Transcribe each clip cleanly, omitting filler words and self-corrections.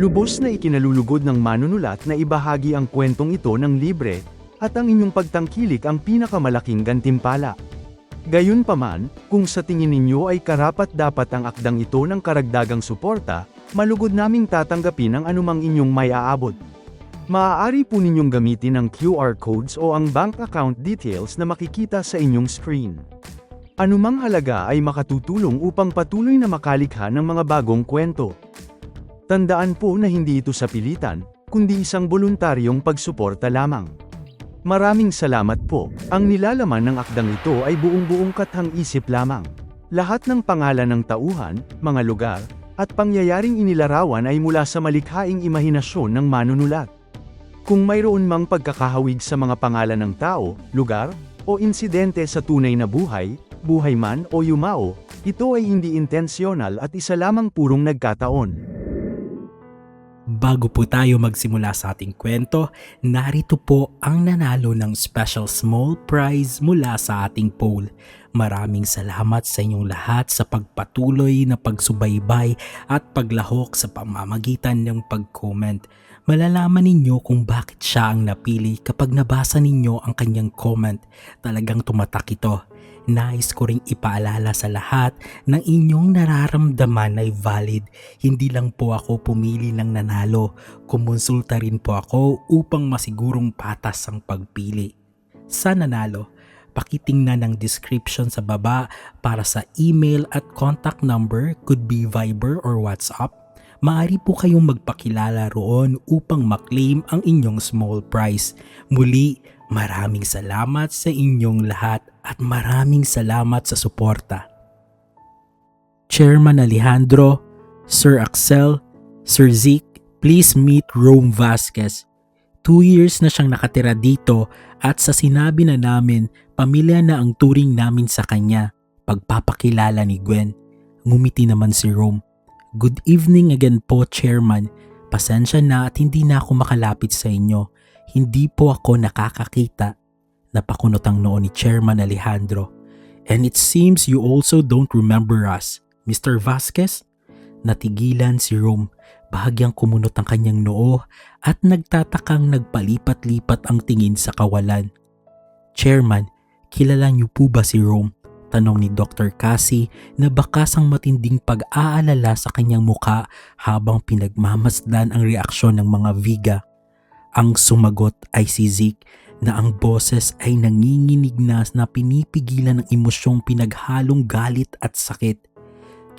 Lubos na ikinalulugod ng manunulat na ibahagi ang kwentong ito ng libre, at ang inyong pagtangkilik ang pinakamalaking gantimpala. Gayunpaman, kung sa tingin ninyo ay karapat-dapat ang akdang ito ng karagdagang suporta, malugod naming tatanggapin ang anumang inyong may aabot. Maaari po ninyong gamitin ang QR codes o ang bank account details na makikita sa inyong screen. Anumang halaga ay makatutulong upang patuloy na makalikha ng mga bagong kwento. Tandaan po na hindi ito sa pilitan, kundi isang voluntaryong pagsuporta lamang. Maraming salamat po. Ang nilalaman ng akdang ito ay buong-buong kathang-isip lamang. Lahat ng pangalan ng tauhan, mga lugar, at pangyayaring inilarawan ay mula sa malikhaing imahinasyon ng manunulat. Kung mayroon mang pagkakahawig sa mga pangalan ng tao, lugar, o insidente sa tunay na buhay, buhay man o yumao, ito ay hindi intensyonal at isa lamang purong nagkataon. Bago po tayo magsimula sa ating kwento, narito po ang nanalo ng special small prize mula sa ating poll. Maraming salamat sa inyong lahat sa pagpatuloy na pagsubaybay at paglahok sa pamamagitan ng pag-comment. Malalaman ninyo kung bakit siya ang napili kapag nabasa ninyo ang kanyang comment. Talagang tumatak ito. Nais ko ring ipaalala sa lahat ng inyong nararamdaman ay valid. Hindi lang po ako pumili ng nanalo, kumonsulta rin po ako upang masigurong patas ang pagpili. Sa nanalo, pakitingnan ng description sa baba para sa email at contact number, could be Viber or WhatsApp. Maaari po kayong magpakilala roon upang maklaim ang inyong small prize. Muli, maraming salamat sa inyong lahat at maraming salamat sa suporta. Chairman Alejandro, Sir Axel, Sir Zeke, please meet Rome Vasquez. 2 years na siyang nakatira dito at sa sinabi na namin, pamilya na ang turing namin sa kanya. Pagpapakilala ni Gwen. Ngumiti naman si Rome. Good evening again po, Chairman. Pasensya na at hindi na ako makalapit sa inyo. Hindi po ako nakakakita. Napakunot ang noo ni Chairman Alejandro. And it seems you also don't remember us, Mr. Vasquez? Natigilan si Rome. Bahagyang kumunot ang kanyang noo at nagtatakang nagpalipat-lipat ang tingin sa kawalan. Chairman, kilala niyo po ba si Rome? Tanong ni Dr. Cassie na bakas ang matinding pag-aalala sa kanyang muka habang pinagmamasdan ang reaksyon ng mga Viga. Ang sumagot ay si Zeke na ang boses ay nanginginig na pinipigilan ng emosyong pinaghalong galit at sakit.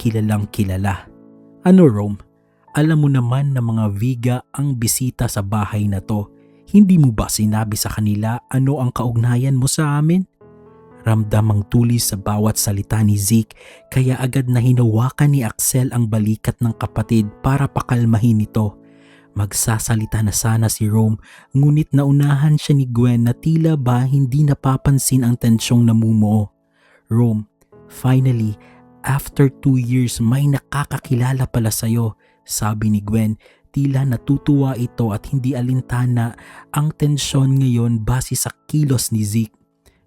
Kilalang kilala. Ano Rome? Alam mo naman na mga Viga ang bisita sa bahay na to. Hindi mo ba sinabi sa kanila ano ang kaugnayan mo sa amin? Ramdam ang tulis sa bawat salita ni Zeke kaya agad na hinawakan ni Axel ang balikat ng kapatid para pakalmahin ito. Magsasalita na sana si Rome ngunit naunahan siya ni Gwen na tila ba hindi napapansin ang tensyong namumuo. Rome, finally, after 2 years may nakakakilala pala sa'yo, sabi ni Gwen. Tila natutuwa ito at hindi alintana ang tensyon ngayon base sa kilos ni Zeke.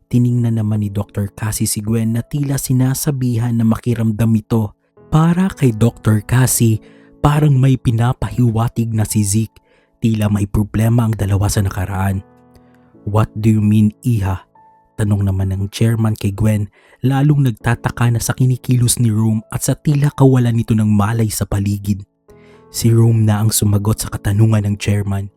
Tiningnan naman ni Dr. Cassie si Gwen na tila sinasabihan na makiramdam ito. Para kay Dr. Cassie, parang may pinapahiwatig na si Zeke. Tila may problema ang dalawa sa nakaraan. What do you mean, Iha? Tanong naman ng chairman kay Gwen, lalong nagtataka na sa kinikilos ni Rome at sa tila kawalan nito ng malay sa paligid. Si Rome na ang sumagot sa katanungan ng chairman.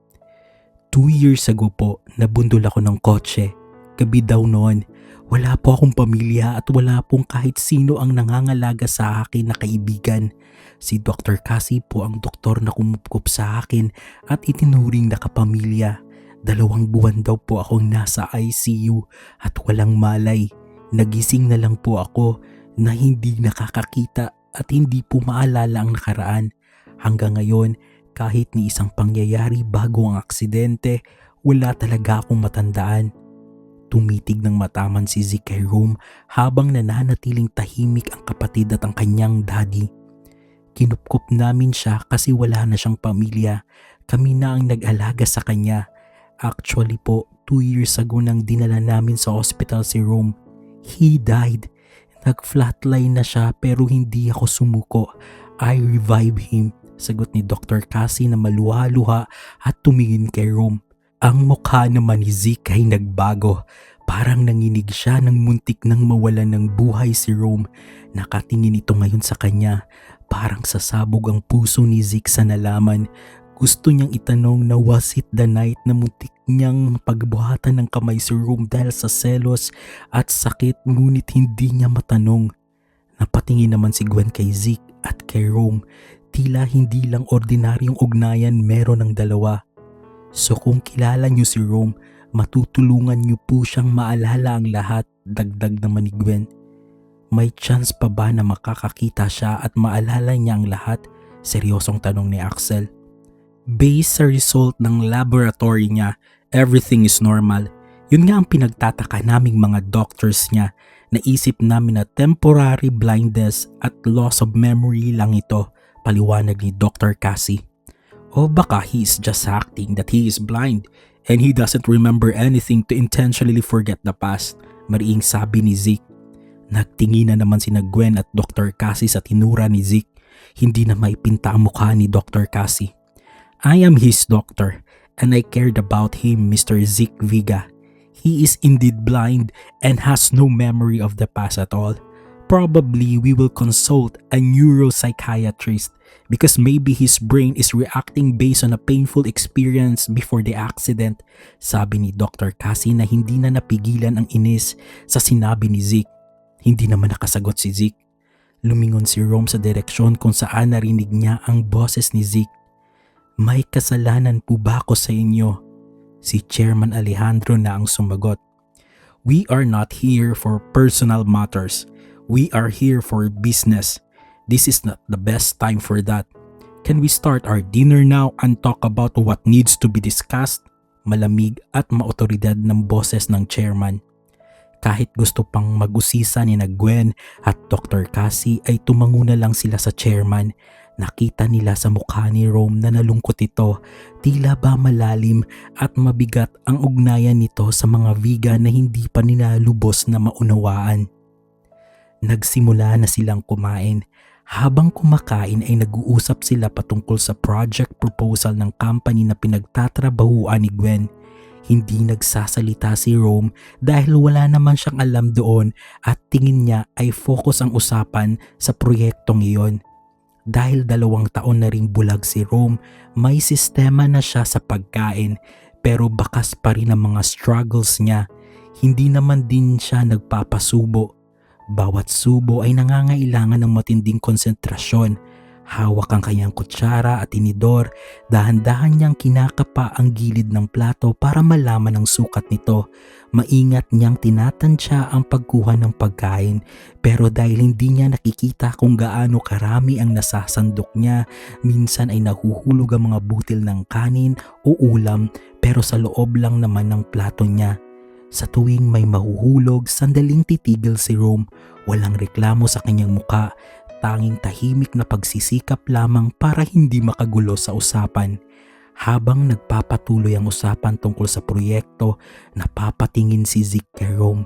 2 years ago po, nabundol ako ng kotse. Gabi daw noon, wala po akong pamilya at wala pong kahit sino ang nangangalaga sa akin na kaibigan. Si Dr. Cassie po ang doktor na kumupkup sa akin at itinuring na kapamilya. 2 buwan daw po akong nasa ICU at walang malay. Nagising na lang po ako na hindi nakakakita at hindi po maalala ang nakaraan. Hanggang ngayon, kahit ni isang pangyayari bago ang aksidente, wala talaga akong matandaan. Tumitig ng mataman si Zeke kay Rome habang nananatiling tahimik ang kapatid at ang kanyang daddy. Kinupkup namin siya kasi wala na siyang pamilya. Kami na ang nag-alaga sa kanya. Actually po, 2 years ago nang dinala namin sa hospital si Rome. He died. Nag-flatline na siya pero hindi ako sumuko. I revived him. Sagot ni Dr. Cassie na maluha-luha at tumingin kay Rome. Ang mukha naman ni Zeke ay nagbago. Parang nanginig siya nang muntik nang mawalan ng buhay si Rome. Nakatingin ito ngayon sa kanya. Parang sasabog ang puso ni Zeke sa nalaman. Gusto niyang itanong na was it the night na muntik niyang pagbuhatan ng kamay si Rome dahil sa selos at sakit, ngunit hindi niya matanong. Napatingin naman si Gwen kay Zeke at kay Rome. Tila hindi lang ordinaryong ugnayan meron ng dalawa. So kung kilala niyo si Rome, matutulungan niyo po siyang maalala ang lahat, dagdag naman ni Gwen. May chance pa ba na makakakita siya at maalala niya ang lahat? Seryosong tanong ni Axel. Based sa result ng laboratory niya, everything is normal. Yun nga ang pinagtataka naming mga doctors niya. Naisip namin na temporary blindness at loss of memory lang ito, paliwanag ni Dr. Cassie. O baka he is just acting that he is blind and he doesn't remember anything to intentionally forget the past, mariing sabi ni Zeke. Nagtingin na naman sina Gwen at Dr. Cassie sa tinura ni Zeke. Hindi na maipinta ang mukha ni Dr. Cassie. I am his doctor and I cared about him, Mr. Zeke Viga. He is indeed blind and has no memory of the past at all. Probably we will consult a neuropsychiatrist because maybe his brain is reacting based on a painful experience before the accident, sabi ni Dr. Cassie na hindi na napigilan ang inis sa sinabi ni Zeke. Hindi naman nakasagot si Zeke. Lumingon si Rome sa direksyon kung saan narinig niya ang boses ni Zeke. May kasalanan po ba ako sa inyo? Si Chairman Alejandro na ang sumagot. We are not here for personal matters. We are here for business. This is not the best time for that. Can we start our dinner now and talk about what needs to be discussed? Malamig at maotoridad ng boses ng chairman. Kahit gusto pang mag-usisa ni Gwen at Dr. Cassie ay tumango na lang sila sa chairman. Nakita nila sa mukha ni Rome na nalungkot ito. Tila ba malalim at mabigat ang ugnayan nito sa mga Viga na hindi pa nila lubos na maunawaan. Nagsimula na silang kumain. Habang kumakain ay nag-uusap sila patungkol sa project proposal ng company na pinagtatrabahuan ni Gwen. Hindi nagsasalita si Rome dahil wala naman siyang alam doon at tingin niya ay focus ang usapan sa proyektong iyon. Dahil 2 taon na ring bulag si Rome, may sistema na siya sa pagkain pero bakas pa rin ang mga struggles niya. Hindi naman din siya nagpapasubo. Bawat subo ay nangangailangan ng matinding konsentrasyon. Hawak ang kanyang kutsara at tinidor, dahan-dahan niyang kinakapa ang gilid ng plato para malaman ang sukat nito. Maingat niyang tinatansya ang pagkuha ng pagkain, pero dahil hindi niya nakikita kung gaano karami ang nasasandok niya, minsan ay nahuhulog ang mga butil ng kanin o ulam pero sa loob lang naman ng plato niya. Sa tuwing may mahuhulog, sandaling titigil si Rome. Walang reklamo sa kanyang muka, tanging tahimik na pagsisikap lamang para hindi makagulo sa usapan. Habang nagpapatuloy ang usapan tungkol sa proyekto, napapatingin si Zeke kay Rome.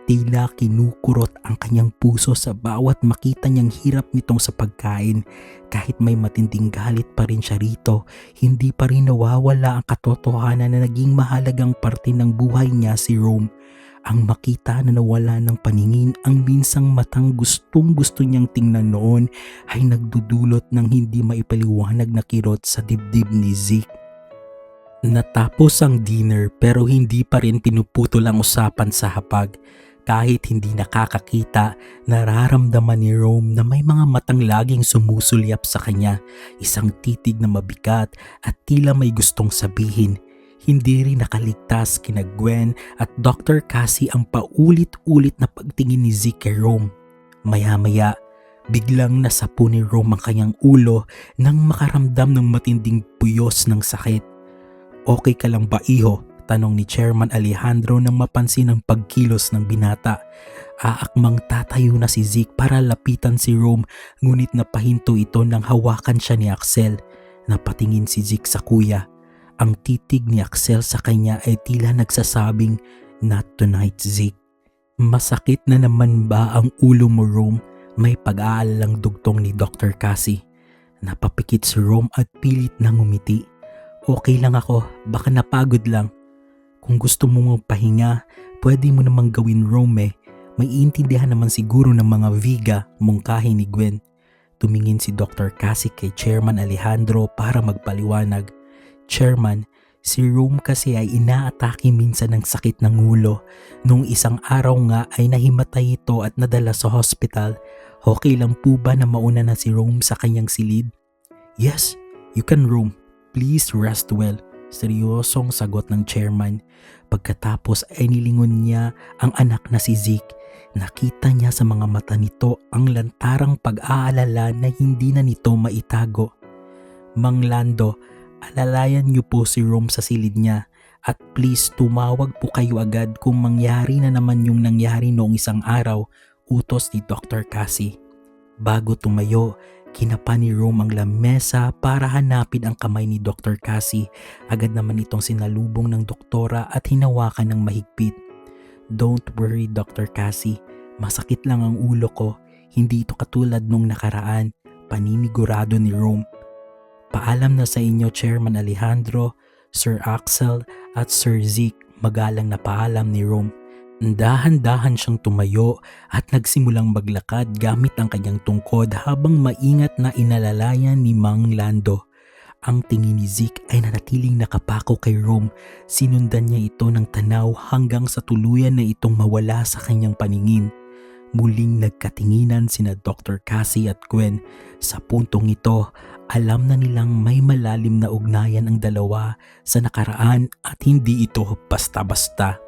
Tila kinukurot ang kanyang puso sa bawat makita niyang hirap nitong sa pagkain. Kahit may matinding galit pa rin siya rito, hindi pa rin nawawala ang katotohanan na naging mahalagang parte ng buhay niya si Rome. Ang makita na nawala ng paningin ang minsang matang gustong-gusto niyang tingnan noon ay nagdudulot ng hindi maipaliwanag na kirot sa dibdib ni Zeke. Natapos ang dinner pero hindi pa rin pinuputol ang usapan sa hapag. Kahit hindi nakakakita, nararamdaman ni Rome na may mga matang laging sumusulyap sa kanya, isang titig na mabigat at tila may gustong sabihin. Hindi rin nakaligtas kina Gwen at Dr. Cassie ang paulit-ulit na pagtingin ni Zeke kay Rome. Maya-maya, biglang nasapo ni Rome ang kanyang ulo nang makaramdam ng matinding puyos ng sakit. Okay ka lang ba, iho? Tanong ni Chairman Alejandro nang mapansin ang pagkilos ng binata. Aakmang tatayo na si Zeke para lapitan si Rome, ngunit napahinto ito nang hawakan siya ni Axel. Napatingin si Zeke sa kuya. Ang titig ni Axel sa kanya ay tila nagsasabing, "Not tonight, Zeke." Masakit na naman ba ang ulo mo, Rome? May pag-aalalang dugtong ni Dr. Cassie. Napapikit si Rome at pilit na ngumiti. Okay lang ako, baka napagod lang. Kung gusto mo magpahinga, pwede mo namang gawin Rome eh. May iintindihan naman siguro ng mga Viga, mungkahi ni Gwen. Tumingin si Dr. Cassie kay Chairman Alejandro para magpaliwanag. Chairman, si Rome kasi ay inaatake minsan ng sakit ng ulo. Nung isang araw nga ay nahimatay ito at nadala sa hospital. Okay lang po ba na mauna na si Rome sa kanyang silid? Yes, you can Rome. Please rest well. Seryosong sagot ng chairman. Pagkatapos ay nilingon niya ang anak na si Zeke. Nakita niya sa mga mata nito ang lantarang pag-aalala na hindi na nito maitago. Mang Lando, alalayan niyo po si Rome sa silid niya at please tumawag po kayo agad kung mangyari na naman yung nangyari noong isang araw, utos ni Dr. Cassie. Bago tumayo, kinapa ni Rome ang lamesa para hanapin ang kamay ni Dr. Cassie. Agad naman itong sinalubong ng doktora at hinawakan ng mahigpit. Don't worry Dr. Cassie, masakit lang ang ulo ko, hindi ito katulad nung nakaraan, paninigurado ni Rome. Paalam na sa inyo Chairman Alejandro, Sir Axel at Sir Zeke, magalang na paalam ni Rome. Dahan-dahan siyang tumayo at nagsimulang maglakad gamit ang kanyang tungkod habang maingat na inalalayan ni Mang Lando. Ang tingin ni Zeke ay nanatiling nakapako kay Rome. Sinundan niya ito ng tanaw hanggang sa tuluyan na itong mawala sa kanyang paningin. Muling nagkatinginan sina Dr. Cassie at Gwen. Sa puntong ito, alam na nilang may malalim na ugnayan ang dalawa sa nakaraan at hindi ito basta-basta.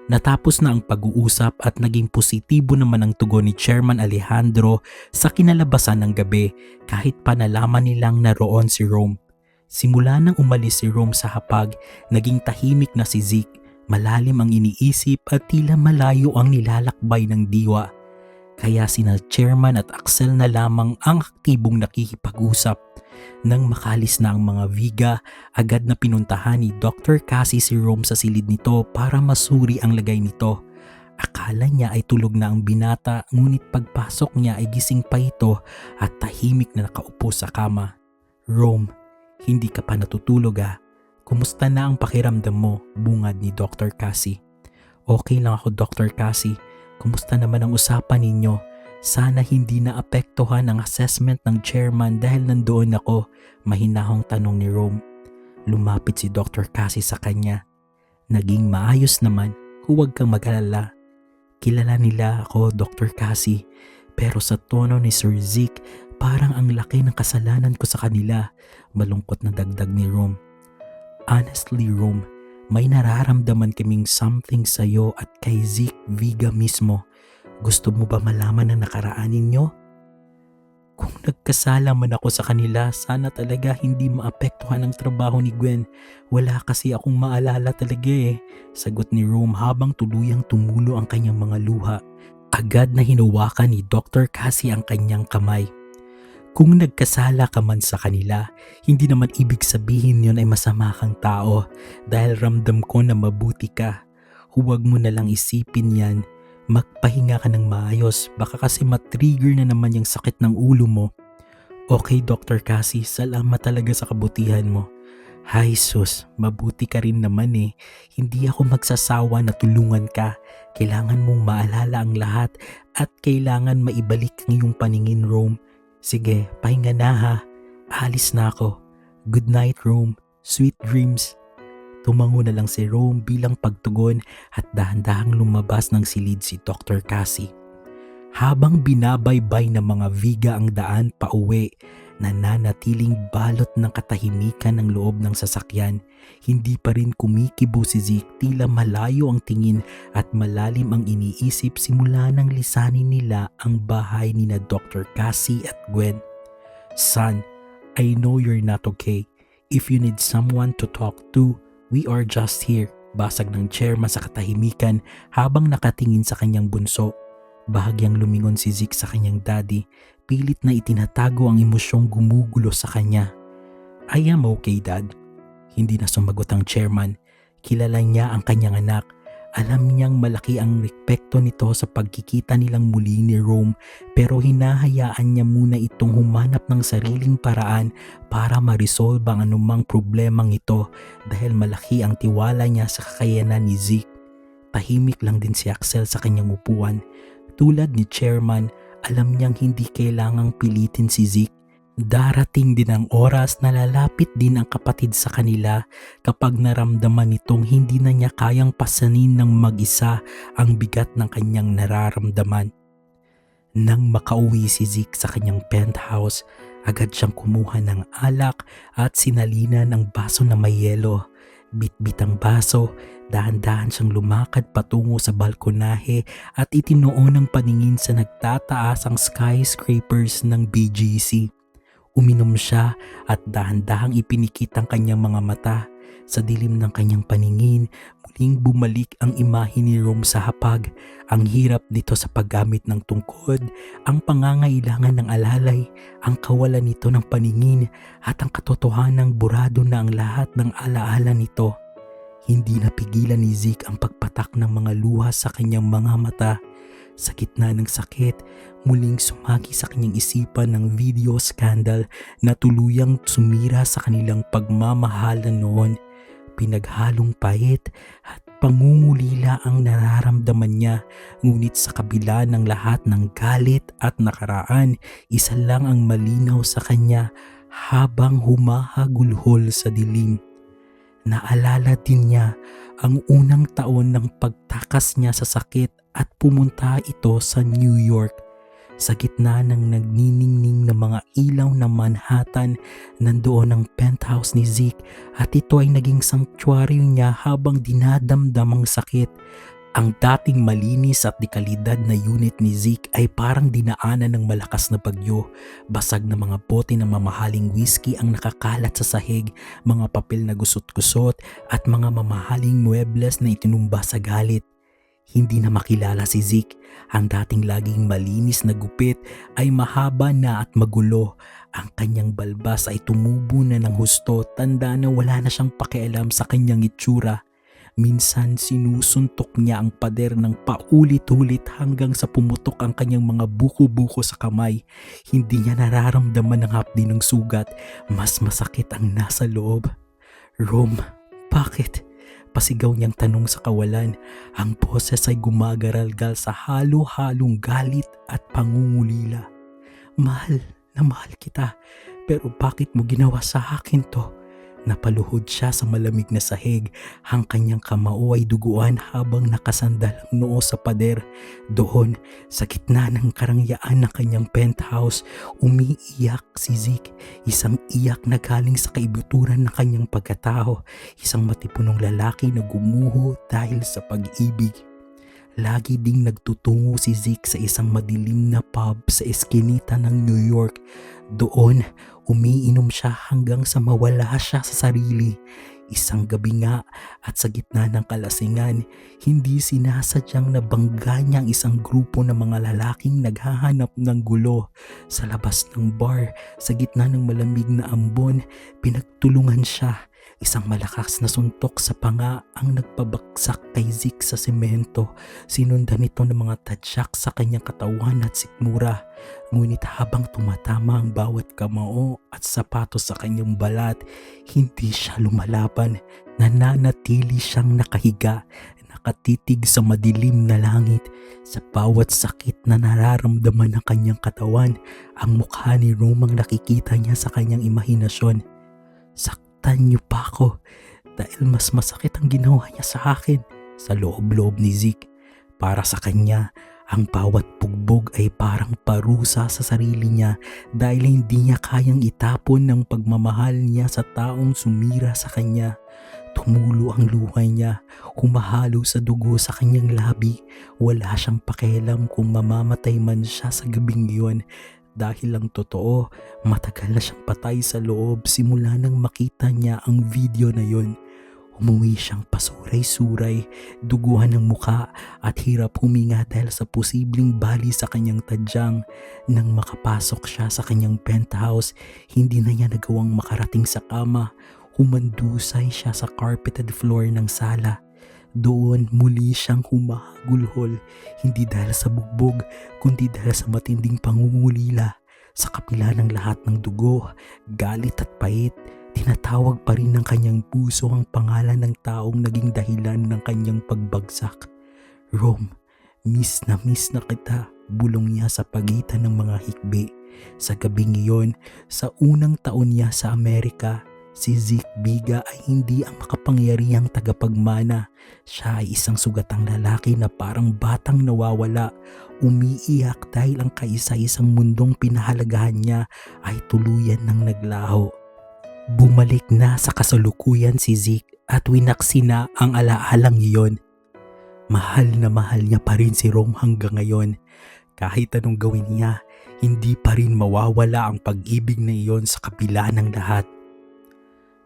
Natapos na ang pag-uusap at naging positibo naman ang tugon ni Chairman Alejandro sa kinalabasan ng gabi kahit pa nalaman nilang naroon si Rome. Simula nang umalis si Rome sa hapag, naging tahimik na si Zeke. Malalim ang iniisip at tila malayo ang nilalakbay ng diwa. Kaya sina Chairman at Axel na lamang ang aktibong nakikipag-usap. Nang makalis na ang mga Viga, agad na pinuntahan ni Dr. Cassie si Rome sa silid nito para masuri ang lagay nito. Akala niya ay tulog na ang binata ngunit pagpasok niya ay gising pa ito at tahimik na nakaupo sa kama. Rome, hindi ka pa natutulog ah. Kumusta na ang pakiramdam mo? Bungad ni Dr. Cassie. Okay lang ako Dr. Cassie. Kumusta naman ang usapan ninyo? Sana hindi naapektuhan ang assessment ng chairman dahil nandoon ako, mahinahong tanong ni Rome. Lumapit si Dr. Cassie sa kanya. Naging maayos naman, huwag kang mag-alala. Kilala nila ako Dr. Cassie, pero sa tono ni Sir Zeke, parang ang laki ng kasalanan ko sa kanila, malungkot na dagdag ni Rome. Honestly Rome, may nararamdaman kaming something sa'yo at kay Zeke Viga mismo. Gusto mo ba malaman ang nakaraan ninyo? Kung nagkasala man ako sa kanila, sana talaga hindi maapektuhan ang trabaho ni Gwen. Wala kasi akong maalala talaga eh, sagot ni Rome habang tuluyang tumulo ang kanyang mga luha. Agad na hinawakan ni Dr. Cassie ang kanyang kamay. Kung nagkasala ka man sa kanila, hindi naman ibig sabihin yon ay masama kang tao dahil ramdam ko na mabuti ka. Huwag mo na lang isipin yan. Magpahinga ka ng maayos, baka kasi matrigger na naman yung sakit ng ulo mo. Okay Dr. Cassie, salamat talaga sa kabutihan mo. Hay sus, mabuti ka rin naman eh. Hindi ako magsasawa na tulungan ka. Kailangan mong maalala ang lahat at kailangan maibalik ang iyong paningin Rome. Sige, pahinga na ha. Alis na ako. Good night Rome. Sweet dreams. Tumango na lang si Rome bilang pagtugon at dahan-dahang lumabas ng silid si Dr. Cassie. Habang binabaybay ng mga Viga ang daan pauwi, nananatiling balot ng katahimikan ng loob ng sasakyan. Hindi pa rin kumikibo si Zeke, tila malayo ang tingin at malalim ang iniisip simula nang lisanin nila ang bahay ni na Dr. Cassie at Gwen. Son, I know you're not okay. If you need someone to talk to, we are just here. Basag ng chairman sa katahimikan habang nakatingin sa kanyang bunso. Bahagyang lumingon si Zeke sa kanyang daddy, pilit na itinatago ang emosyong gumugulo sa kanya. I am okay dad. Hindi na sumagot ang chairman. Kilala niya ang kanyang anak Alam niyang malaki ang rekpekto nito sa pagkikita nilang muli ni Rome, pero hinahayaan niya muna itong humanap ng sariling paraan para ma-resolve ang anumang problemang ito dahil malaki ang tiwala niya sa kakayanan ni Zeke. Tahimik lang din si Axel sa kanyang upuan. Tulad ni Chairman, alam niyang hindi kailangang pilitin si Zeke. Darating din ang oras na lalapit din ang kapatid sa kanila kapag naramdaman nitong hindi na niya kayang pasanin ng mag-isa ang bigat ng kanyang nararamdaman. Nang makauwi si Zeke sa kanyang penthouse, agad siyang kumuha ng alak at sinalinan ang baso na may yelo. Bit-bit ang baso, dahan-dahan siyang lumakad patungo sa balkonahe at itinuon ang paningin sa nagtataas ang skyscrapers ng BGC. Uminom siya at dahan-dahang ipinikit ang kanyang mga mata. Sa dilim ng kanyang paningin, muling bumalik ang imahe ni Rome sa hapag. Ang hirap nito sa paggamit ng tungkod, ang pangangailangan ng alalay, ang kawalan nito ng paningin at ang katotohanang burado na ang lahat ng alaala nito. Hindi napigilan ni Zeke ang pagpatak ng mga luha sa kanyang mga mata. Sa gitna ng sakit, muling sumagi sa kanyang isipan ng video scandal na tuluyang sumira sa kanilang pagmamahalan noon. Pinaghalong pait at pangungulila ang nararamdaman niya, ngunit sa kabila ng lahat ng galit at nakaraan, isa lang ang malinaw sa kanya habang humahagulhol sa dilim. Naalala din niya ang unang taon ng pagtakas niya sa sakit at pumunta ito sa New York. Sa gitna ng nagniningning na mga ilaw ng Manhattan, nandoon ang penthouse ni Zeke at ito ay naging sanctuaryo niya habang dinadamdam ang sakit. Ang dating malinis at dekalidad na unit ni Zeke ay parang dinaanan ng malakas na bagyo. Basag na mga bote ng mamahaling whiskey ang nakakalat sa sahig, mga papel na gusot-gusot at mga mamahaling muebles na itinumba sa galit. Hindi na makilala si Zeke. Ang dating laging malinis na gupit ay mahaba na at magulo. Ang kanyang balbas ay tumubo na ng husto, tanda na wala na siyang pakialam sa kanyang itsura. Minsan sinusuntok niya ang pader ng paulit-ulit hanggang sa pumutok ang kanyang mga buko-buko sa kamay. Hindi niya nararamdaman ang hapdi ng sugat. Mas masakit ang nasa loob. Rome, bakit? Pasigaw niyang tanong sa kawalan. Ang boses ay gumagaralgal sa halo-halong galit at pangungulila. Mahal na mahal kita, pero bakit mo ginawa sa akin to? Napaluhod siya sa malamig na sahig. Ang kanyang kamao ay duguan habang nakasandal ang noo sa pader. Doon, sa gitna ng karangyaan ng kanyang penthouse, umiiyak si Zeke. Isang iyak na galing sa kaibuturan ng kanyang pagkatao. Isang matipunong lalaki na gumuho dahil sa pag-ibig. Lagi ding nagtutungo si Zeke sa isang madilim na pub sa eskinita ng New York. Doon, umiinom siya hanggang sa mawala siya sa sarili. Isang gabi nga at sa gitna ng kalasingan, hindi sinasadyang nabangga niya ang isang grupo ng mga lalaking naghahanap ng gulo. Sa labas ng bar, sa gitna ng malamig na ambon, pinagtulungan siya. Isang malakas na suntok sa panga ang nagpabagsak kay Zeke sa semento. Sinundan nito ng mga tadyak sa kanyang katawan at sikmura. Ngunit habang tumatama ang bawat kamao at sapatos sa kanyang balat, hindi siya lumalaban. Nananatili siyang nakahiga, nakatitig sa madilim na langit. Sa bawat sakit na nararamdaman ng kanyang katawan, ang mukha ni Rome ang nakikita niya sa kanyang imahinasyon. Saktan niyo pa ako dahil mas masakit ang ginawa niya sa akin, sa loob-loob ni Zeke. Para sa kanya, ang bawat bugbog ay parang parusa sa sarili niya dahil hindi niya kayang itapon ng pagmamahal niya sa taong sumira sa kanya. Tumulo ang luha niya, humahalo sa dugo sa kanyang labi. Wala siyang pakialam kung mamamatay man siya sa gabing iyon. Dahil ang totoo, matagal na siyang patay sa loob simula nang makita niya ang video na yon. Umuwi siyang pasuray-suray, duguhan ng muka at hirap huminga dahil sa posibleng bali sa kanyang tadyang. Nang makapasok siya sa kanyang penthouse, hindi na niya nagawang makarating sa kama. Humandusay siya sa carpeted floor ng sala. Doon muli siyang humahagulhol, hindi dahil sa bugbog, kundi dahil sa matinding pangungulila. Sa kapila ng lahat ng dugo, galit at pait, tinatawag pa rin ng kanyang puso ang pangalan ng taong naging dahilan ng kanyang pagbagsak. Rome, miss na kita, bulong niya sa pagitan ng mga hikbi. Sa gabing iyon, sa unang taon niya sa Amerika, si Zeke Biga ay hindi ang makapangyarihang tagapagmana. Siya ay isang sugatang lalaki na parang batang nawawala, umiiyak dahil ang kaisa-isang mundong pinahalagahan niya ay tuluyan ng naglaho. Bumalik na sa kasalukuyan si Zeke at winaksi na ang alaalang iyon. Mahal na mahal niya pa rin si Rome hanggang ngayon. Kahit anong gawin niya, hindi pa rin mawawala ang pag-ibig na iyon sa kabila ng lahat.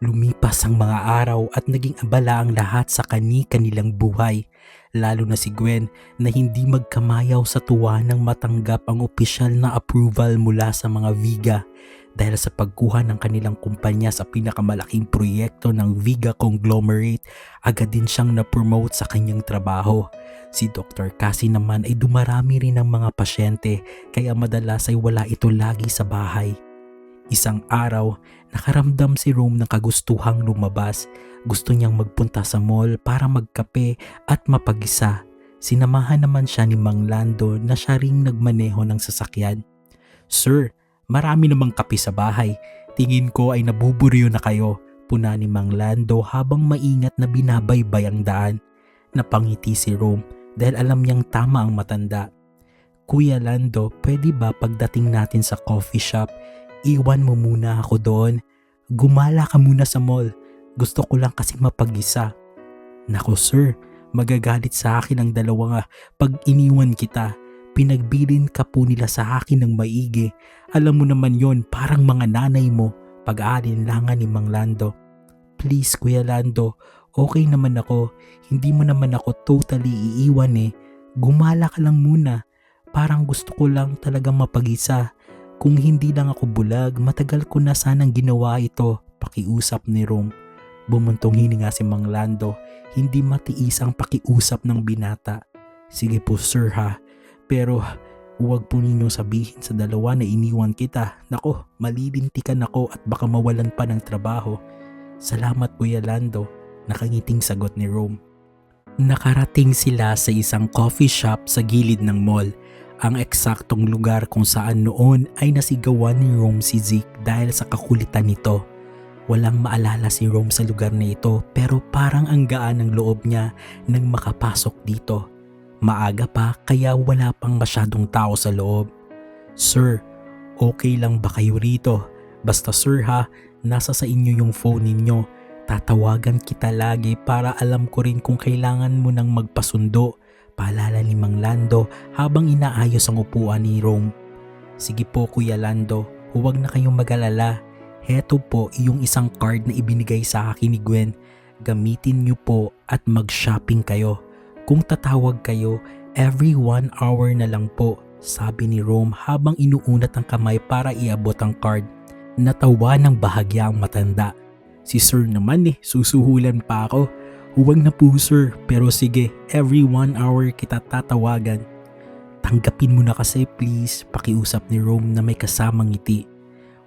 Lumipas ang mga araw at naging abala ang lahat sa kani-kanilang buhay, lalo na si Gwen na hindi magkamayaw sa tuwa nang matanggap ang opisyal na approval mula sa mga Viga dahil sa pagkuha ng kanilang kumpanya sa pinakamalaking proyekto ng Viga Conglomerate. Agad din siyang na-promote sa kanyang trabaho. Si Dr. Cassie naman ay dumarami rin ng mga pasyente kaya madalas ay wala ito lagi sa bahay. Isang araw, nakaramdam si Rome ng kagustuhang lumabas. Gusto niyang magpunta sa mall para magkape at mapag-isa. Sinamahan naman siya ni Mang Lando na siya ring nagmaneho ng sasakyan. "Sir, marami namang kape sa bahay. Tingin ko ay nabuburyo na kayo," puna ni Mang Lando habang maingat na binabaybay ang daan. Napangiti si Rome dahil alam niyang tama ang matanda. "Kuya Lando, pwede ba pagdating natin sa coffee shop, iwan mo muna ako doon? Gumala ka muna sa mall. Gusto ko lang kasi mapag-isa." "Nako sir, magagalit sa akin ang dalawa pag iniwan kita. Pinagbilin ka po nila sa akin ng maigi. Alam mo naman yon, parang mga nanay mo," pag-aalinlangan ni Mang Lando. "Please Kuya Lando, okay naman ako. Hindi mo naman ako totally iiwan eh. Gumala ka lang muna. Parang gusto ko lang talagang mapag-isa. Kung hindi lang ako bulag, matagal ko na sanang ginawa ito," pakiusap ni Rome. Bumuntong hininga si Mang Lando, hindi matiis ang pakiusap ng binata. "Sige po sir ha, pero huwag po ninyong sabihin sa dalawa na iniwan kita. Nako, malilintikan ako at baka mawalan pa ng trabaho." "Salamat Kuya Lando," nakangiting sagot ni Rome. Nakarating sila sa isang coffee shop sa gilid ng mall. Ang eksaktong lugar kung saan noon ay nasigawan ni Rome si Zeke dahil sa kakulitan nito. Walang maalala si Rome sa lugar na ito pero parang ang gaan ng loob niya nang makapasok dito. Maaga pa kaya wala pang masyadong tao sa loob. "Sir, okay lang ba kayo rito? Basta sir ha, nasa sa inyo yung phone ninyo. Tatawagan kita lagi para alam ko rin kung kailangan mo nang magpasundo," paalala ni Mang Lando habang inaayos ang upuan ni Rome. "Sige po Kuya Lando, huwag na kayong mag-alala. Heto po yung isang card na ibinigay sa akin ni Gwen. Gamitin niyo po at mag-shopping kayo. Kung tatawag kayo, every 1 hour na lang po," sabi ni Rome habang inuunat ang kamay para iabot ang card. Natawa ng bahagya ang matanda. "Si sir naman susuhulan pa ako. Huwag na po sir, pero sige, every 1 hour kita tatawagan." "Tanggapin mo na kasi please," pakiusap ni Rome na may kasamang ngiti.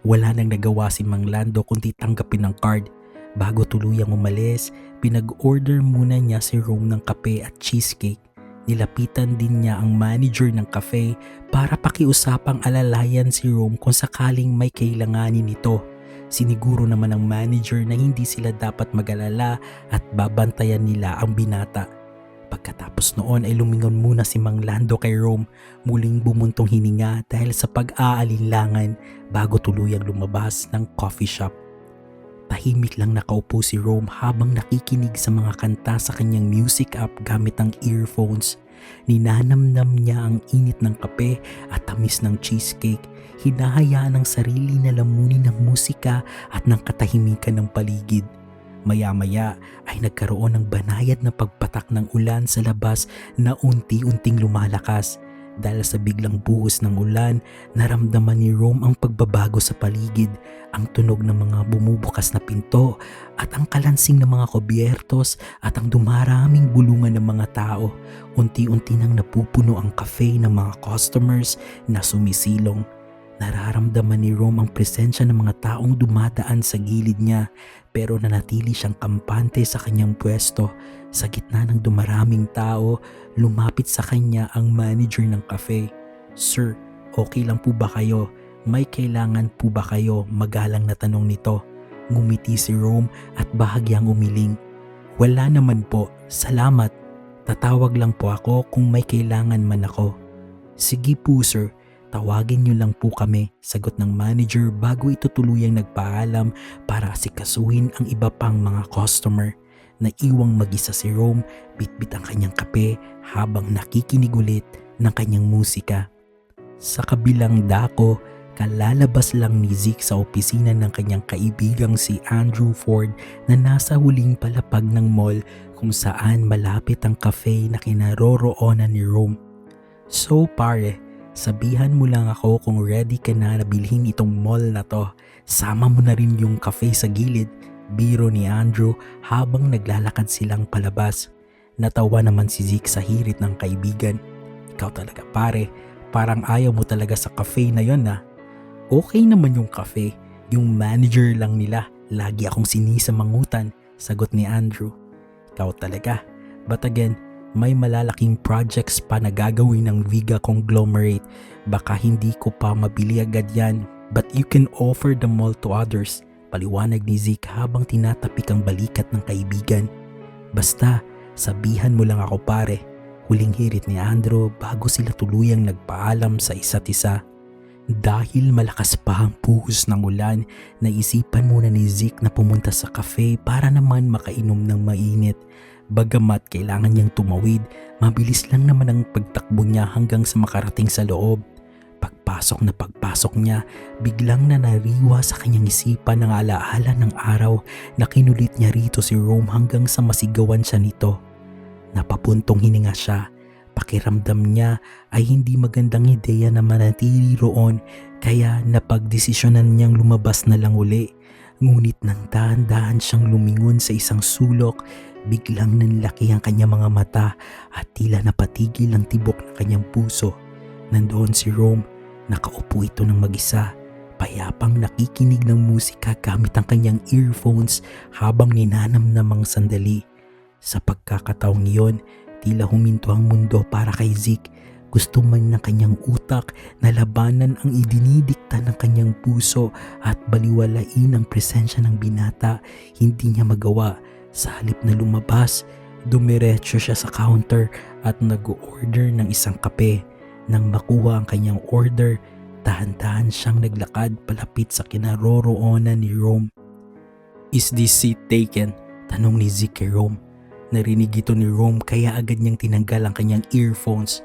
Wala nang nagawa si Mang Lando kundi tanggapin ang card. Bago tuluyang umalis, pinag-order muna niya si Rome ng kape at cheesecake. Nilapitan din niya ang manager ng cafe para pakiusapang alalayan si Rome kung sakaling may kailanganin ito. Siniguro naman ng manager na hindi sila dapat mag-alala at babantayan nila ang binata. Pagkatapos noon ay lumingon muna si Mang Lando kay Rome, muling bumuntong hininga dahil sa pag-aalinlangan bago tuluyang lumabas ng coffee shop. Tahimik lang nakaupo si Rome habang nakikinig sa mga kanta sa kanyang music app gamit ang earphones. Ninanamnam niya ang init ng kape at tamis ng cheesecake. Hinahayaan ang sarili na lamunin ng musika at ng katahimikan ng paligid. Maya-maya ay nagkaroon ng banayad na pagpatak ng ulan sa labas na unti-unting lumalakas. Dahil sa biglang buhos ng ulan, naramdaman ni Rome ang pagbabago sa paligid, ang tunog ng mga bumubukas na pinto at ang kalansing ng mga kubyertos at ang dumaraming bulungan ng mga tao. Unti-unti nang napupuno ang cafe ng mga customers na sumisilong. Nararamdaman ni Rome ang presensya ng mga taong dumadaan sa gilid niya, pero nanatili siyang kampante sa kanyang pwesto. Sa gitna ng dumaraming tao, lumapit sa kanya ang manager ng cafe. "Sir, okay lang po ba kayo? May kailangan po ba kayo?" Magalang na tanong nito. Ngumiti si Rome at bahagyang umiling. "Wala naman po, salamat. Tatawag lang po ako kung may kailangan man ako." "Sige po sir, tawagin niyo lang po kami," sagot ng manager bago ito tuluyang nagpaalam para asikasuhin ang iba pang mga customer. Naiwang mag-isa si Rome, bitbit ang kanyang kape habang nakikinig ulit ng kanyang musika. Sa kabilang dako, kalalabas lang ni Zeke sa opisina ng kanyang kaibigang si Andrew Ford na nasa huling palapag ng mall kung saan malapit ang cafe na kinaroroonan ni Rome. "So pare, sabihan mo lang ako kung ready ka na bilhin itong mall na to. Sama mo na rin yung cafe sa gilid," biro ni Andrew habang naglalakad silang palabas. Natawa naman si Zeke sa hirit ng kaibigan. "Ikaw talaga pare, parang ayaw mo talaga sa cafe na yon na." "Okay naman yung cafe, yung manager lang nila, lagi akong sinisamangutan," sagot ni Andrew. "Ikaw talaga, but again, may malalaking projects pa na gagawin ng Viga Conglomerate. Baka hindi ko pa mabili agad yan, but you can offer the mall to others," paliwanag ni Zeke habang tinatapik ang balikat ng kaibigan. "Basta, sabihan mo lang ako pare," huling hirit ni Andrew bago sila tuluyang nagpaalam sa isa't isa. Dahil malakas pa ang buhos ng ulan, naisipan muna ni Zeke na pumunta sa cafe para naman makainom ng mainit. Bagamat kailangan niyang tumawid, mabilis lang naman ang pagtakbo niya hanggang sa makarating sa loob. Pagpasok niya, biglang nanariwa sa kanyang isipan ang alaala ng araw na kinulit niya rito si Rome hanggang sa masigawan siya nito. Napapuntong hininga siya. Pakiramdam niya ay hindi magandang ideya na manatili roon, kaya napagdesisyonan niyang lumabas na lang uli. Ngunit nang dahan-dahan siyang lumingon sa isang sulok, biglang nanlaki ang kanyang mga mata at tila napatigil ang tibok ng kanyang puso. Nandoon si Rome, nakaupo ito ng mag-isa, payapang nakikinig ng musika gamit ang kanyang earphones habang ninanamnamang sandali. Sa pagkakataong iyon, tila huminto ang mundo para kay Zeke. Gusto man ng kanyang utak na labanan ang idinidikta ng kanyang puso at baliwalain ang presensya ng binata, hindi niya magawa. Sa halip na lumabas, dumiretso siya sa counter at nag-order ng isang kape. Nang makuha ang kanyang order, dahan-dahan siyang naglakad palapit sa kinaroroonan ni Rome. "Is this seat taken?" tanong ni Zeke kay Rome. Narinig ito ni Rome kaya agad niyang tinanggal ang kanyang earphones.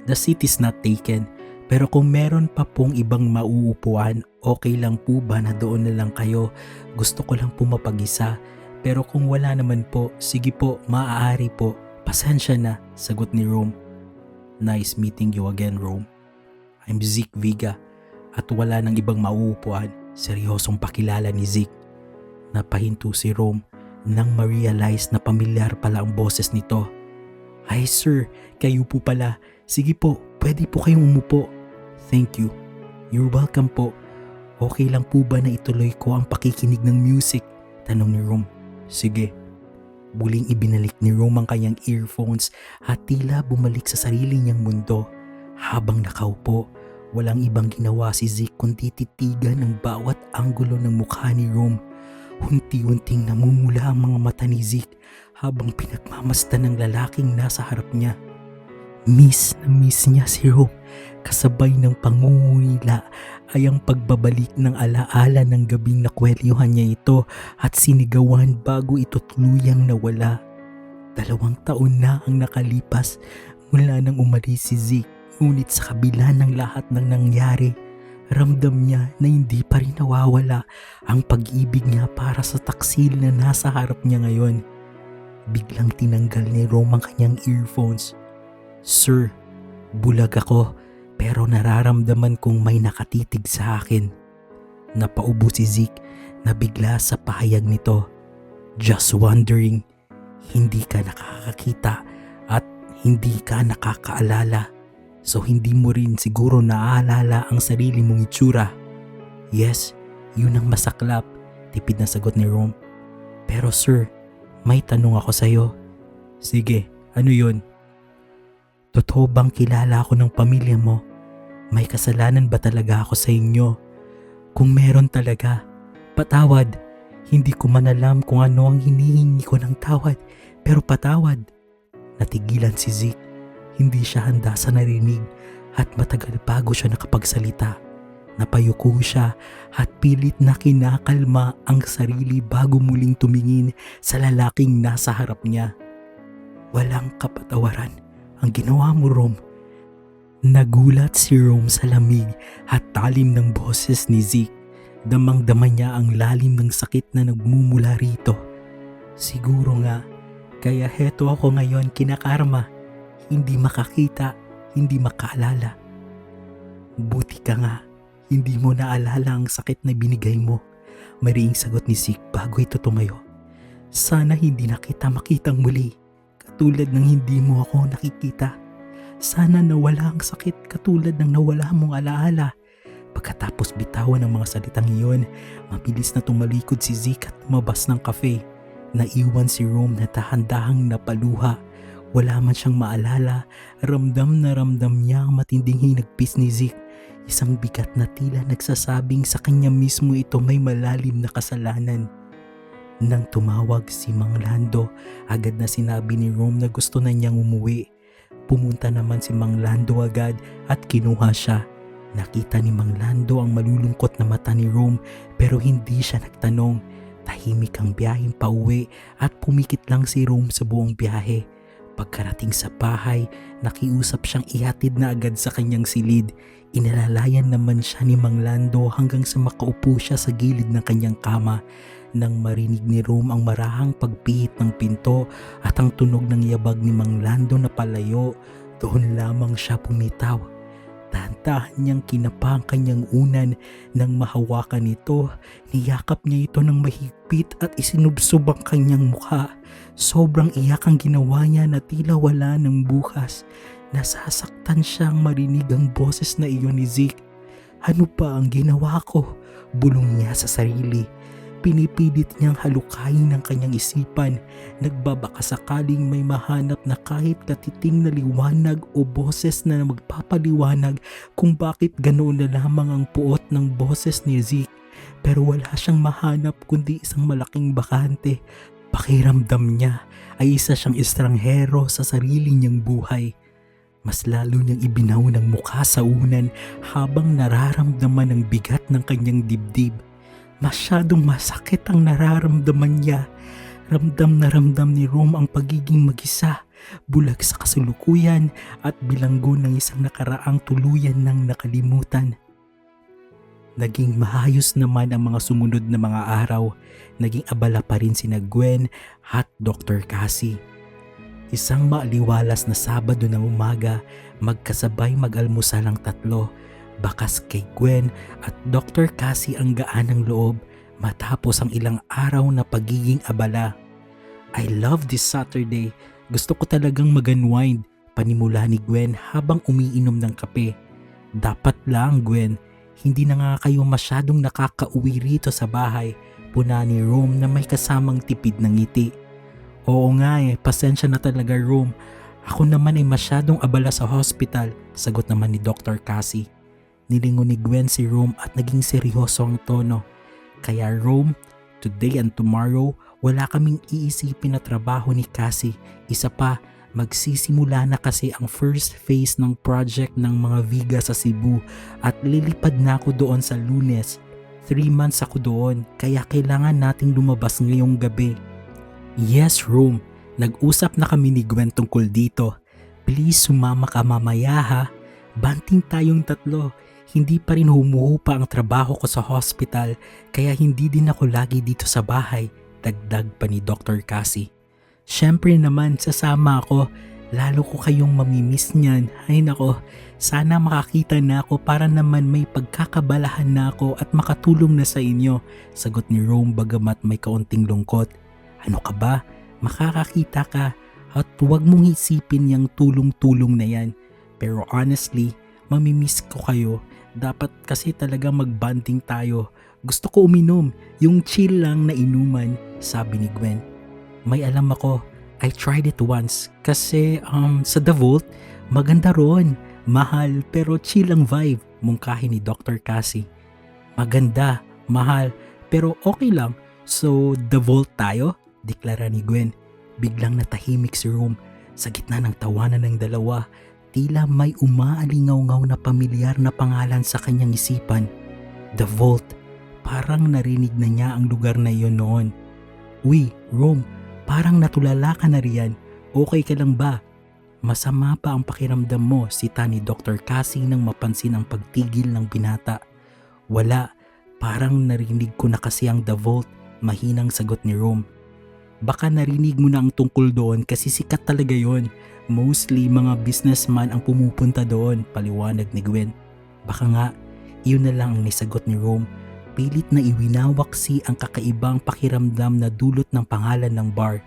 "The seat is not taken, pero kung meron pa pong ibang mauupuan, okay lang po ba na doon na lang kayo? Gusto ko lang po mapag-isa, pero kung wala naman po, sige po, maaari po. Pasensya na," sagot ni Rome. "Nice meeting you again, Rome. I'm Zeke Viga at wala nang ibang mauupuan," seryosong pakilala ni Zeke. Napahinto si Rome nang ma-realize na pamilyar pala ang boses nito. "Hi sir, kayo po pala. Sige po, pwede po kayong umupo." "Thank you." "You're welcome po. Okay lang po ba na ituloy ko ang pakikinig ng music?" tanong ni Rome. "Sige." Muling ibinalik ni Rome ang kanyang earphones at tila bumalik sa sarili niyang mundo. Habang nakaupo, walang ibang ginawa si Zeke kundi titigan ang bawat anggulo ng mukha ni Rome. Unti-unting namumula ang mga mata ni Zeke habang pinagmamasdan ng lalaking nasa harap niya. Miss na miss niya si Rome. Kasabay ng pangungulila ay ang pagbabalik ng alaala ng gabing nakwelyuhan niya ito at sinigawan bago ito tuluyang nawala. 2 taon na ang nakalipas mula nang umalis si Zeke, ngunit sa kabila ng lahat ng nangyari, ramdam niya na hindi pa rin nawawala ang pag-ibig niya para sa taksil na nasa harap niya ngayon. Biglang tinanggal ni Rome ang kanyang earphones. "Sir, Bulag ako pero nararamdaman kong may nakatitig sa akin. Napaubo si Zeke na bigla sa pahayag nito. Just wondering, hindi ka nakakakita at hindi ka nakakaalala. So hindi mo rin siguro naaalala ang sarili mong itsura. Yes, yun ang masaklap, tipid na sagot ni Rome. Pero sir, may tanong ako sa'yo. Sige, ano yun? Totoo bang kilala ako ng pamilya mo? May kasalanan ba talaga ako sa inyo? Kung meron talaga, patawad. Hindi ko man alam kung ano ang hinihingi ko ng tawad, pero patawad. Natigilan si Zeke. Hindi siya handa sa narinig at matagal bago siya nakapagsalita. Napayuko siya at pilit na kinakalma ang sarili bago muling tumingin sa lalaking nasa harap niya. Walang kapatawaran ang ginawa mo, Rome. Nagulat si Rome sa lamig at talim ng boses ni Zeke. Damang-dama niya ang lalim ng sakit na nagmumula rito. Siguro nga, kaya heto ako ngayon kinakarma. Hindi makakita, hindi makaalala. Buti ka nga, hindi mo naalala ang sakit na binigay mo. Mariing sagot ni Zeke bago ito tumayo. Sana hindi na kita makitang muli. Katulad ng hindi mo ako nakikita. Sana nawala ang sakit katulad ng nawala mong alaala. Pagkatapos bitawan ng mga salitang iyon, mabilis na tumalikod si Zeke at lumabas ng cafe. Naiwan si Rome na dahan-dahang napaluha. Wala man siyang maalala, ramdam na ramdam niya ang matinding hinagpis ni Zeke. Isang bigat na tila nagsasabing sa kanya mismo ito may malalim na kasalanan. Nang tumawag si Mang Lando, agad na sinabi ni Rome na gusto na niyang umuwi. Pumunta naman si Mang Lando agad at kinuha siya. Nakita ni Mang Lando ang malulungkot na mata ni Rome pero hindi siya nagtanong. Tahimik ang biyaheng pauwi at pumikit lang si Rome sa buong biyahe. Pagkarating sa bahay, nakiusap siyang ihatid na agad sa kanyang silid. Inalalayan naman siya ni Mang Lando hanggang sa makaupo siya sa gilid ng kanyang kama. Nang marinig ni Rome ang marahang pagpihit ng pinto at ang tunog ng yabag ni Mang Lando na palayo, doon lamang siya pumitaw. Dahan-dahan niyang kinapa ang kanyang unan. Nang mahawakan ito, niyakap niya ito ng mahigpit at isinubsob ang kanyang mukha. Sobrang iyak ang ginawa niya na tila wala ng bukas. Nasasaktan siyang marinig ang boses na iyon ni Zeke. Ano pa ang ginawa ko? Bulong niya sa sarili. Pinipilit niyang halukayin ang kanyang isipan. Nagbabaka sakaling may mahanap na kahit katiting na liwanag o boses na magpapaliwanag kung bakit ganoon na lamang ang puot ng boses ni Zeke. Pero wala siyang mahanap kundi isang malaking bakante. Pakiramdam niya ay isa siyang estranghero sa sarili niyang buhay. Mas lalo niyang ibinaw ng mukha sa unan habang nararamdaman ang bigat ng kanyang dibdib. Masyadong masakit ang nararamdaman niya. Ramdam na ramdam ni Rome ang pagiging mag-isa, bulag sa kasulukuyan at bilanggo ng isang nakaraang tuluyan ng nakalimutan. Naging maayos naman ang mga sumunod na mga araw. Naging abala pa rin sina Gwen at Dr. Cassie. Isang maaliwalas na Sabado ng umaga, magkasabay mag-almusal ang tatlo. Bakas kay Gwen at Dr. Cassie ang gaan ng loob matapos ang ilang araw na pagiging abala. I love this Saturday. Gusto ko talagang mag-unwind, panimula ni Gwen habang umiinom ng kape. Dapat lang, Gwen. Hindi na nga kayo masyadong nakakauwi rito sa bahay, puna ni Rome na may kasamang tipid ng ngiti. Oo nga pasensya na talaga Rome. Ako naman ay masyadong abala sa hospital, sagot naman ni Dr. Cassie. Nilingon ni Gwen si Rome at naging seryoso ang tono. Kaya Rome, today and tomorrow, wala kaming iisipin na trabaho ni Cassie. Isa pa, magsisimula na kasi ang first phase ng project ng mga Viga sa Cebu at lilipad na ako doon sa Lunes. 3 months ako doon kaya kailangan nating lumabas ngayong gabi. Yes, Rome. Nag-usap na kami ni Gwen tungkol dito. Please sumama ka mamaya ha. Banting tayong tatlo. Hindi pa rin humuhupa ang trabaho ko sa hospital kaya hindi din ako lagi dito sa bahay, dagdag pa ni Dr. Cassie. Syempre naman sasama ako, Lalo ko kayong mamimiss niyan. Ay nako, sana makakita na ako para naman may pagkakabalahan na ako at makatulong na sa inyo. Sagot ni Rome bagamat may kaunting lungkot. Ano ka ba? Makakakita ka at huwag mong isipin yung tulong-tulong na yan. Pero honestly, mamimiss ko kayo. Dapat kasi talaga magbanding tayo. Gusto ko uminom, yung chill lang na inuman, sabi ni Gwen. May alam ako, I tried it once kasi sa The Vault, maganda ron. Mahal pero chill ang vibe, mungkahi ni Dr. Cassie. Maganda, mahal, pero okay lang. So The Vault tayo? Deklara ni Gwen. Biglang natahimik si Rome. Sa gitna ng tawanan ng dalawa, tila may umaalingaw-ngaw na pamilyar na pangalan sa kanyang isipan. The Vault. Parang narinig na niya ang lugar na iyon noon. Uy, Rome, parang natulala ka na riyan. Okay ka lang ba? Masama pa ang pakiramdam mo, sita ni Dr. Cassie nang mapansin ang pagtigil ng binata. Wala, parang narinig ko na kasi ang The Vault, mahinang sagot ni Rome. Baka narinig mo na ang tungkol doon kasi sikat talaga yon. Mostly mga businessman ang pumupunta doon, paliwanag ni Gwen. Baka nga, iyon na lang ang nisagot ni Rome. Pilit na iwinawaksi ang kakaibang pakiramdam na dulot ng pangalan ng bar.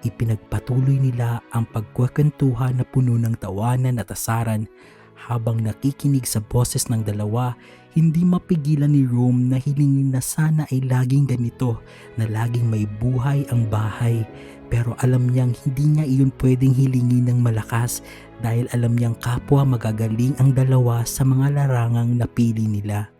Ipinagpatuloy nila ang pagkwentuhan na puno ng tawanan at asaran. Habang nakikinig sa boses ng dalawa, hindi mapigilan ni Rome na hilingin na sana ay laging ganito, na laging may buhay ang bahay. Pero alam niyang hindi niya iyon pwedeng hilingin ng malakas dahil alam niyang kapwa magagaling ang dalawa sa mga larangang napili nila.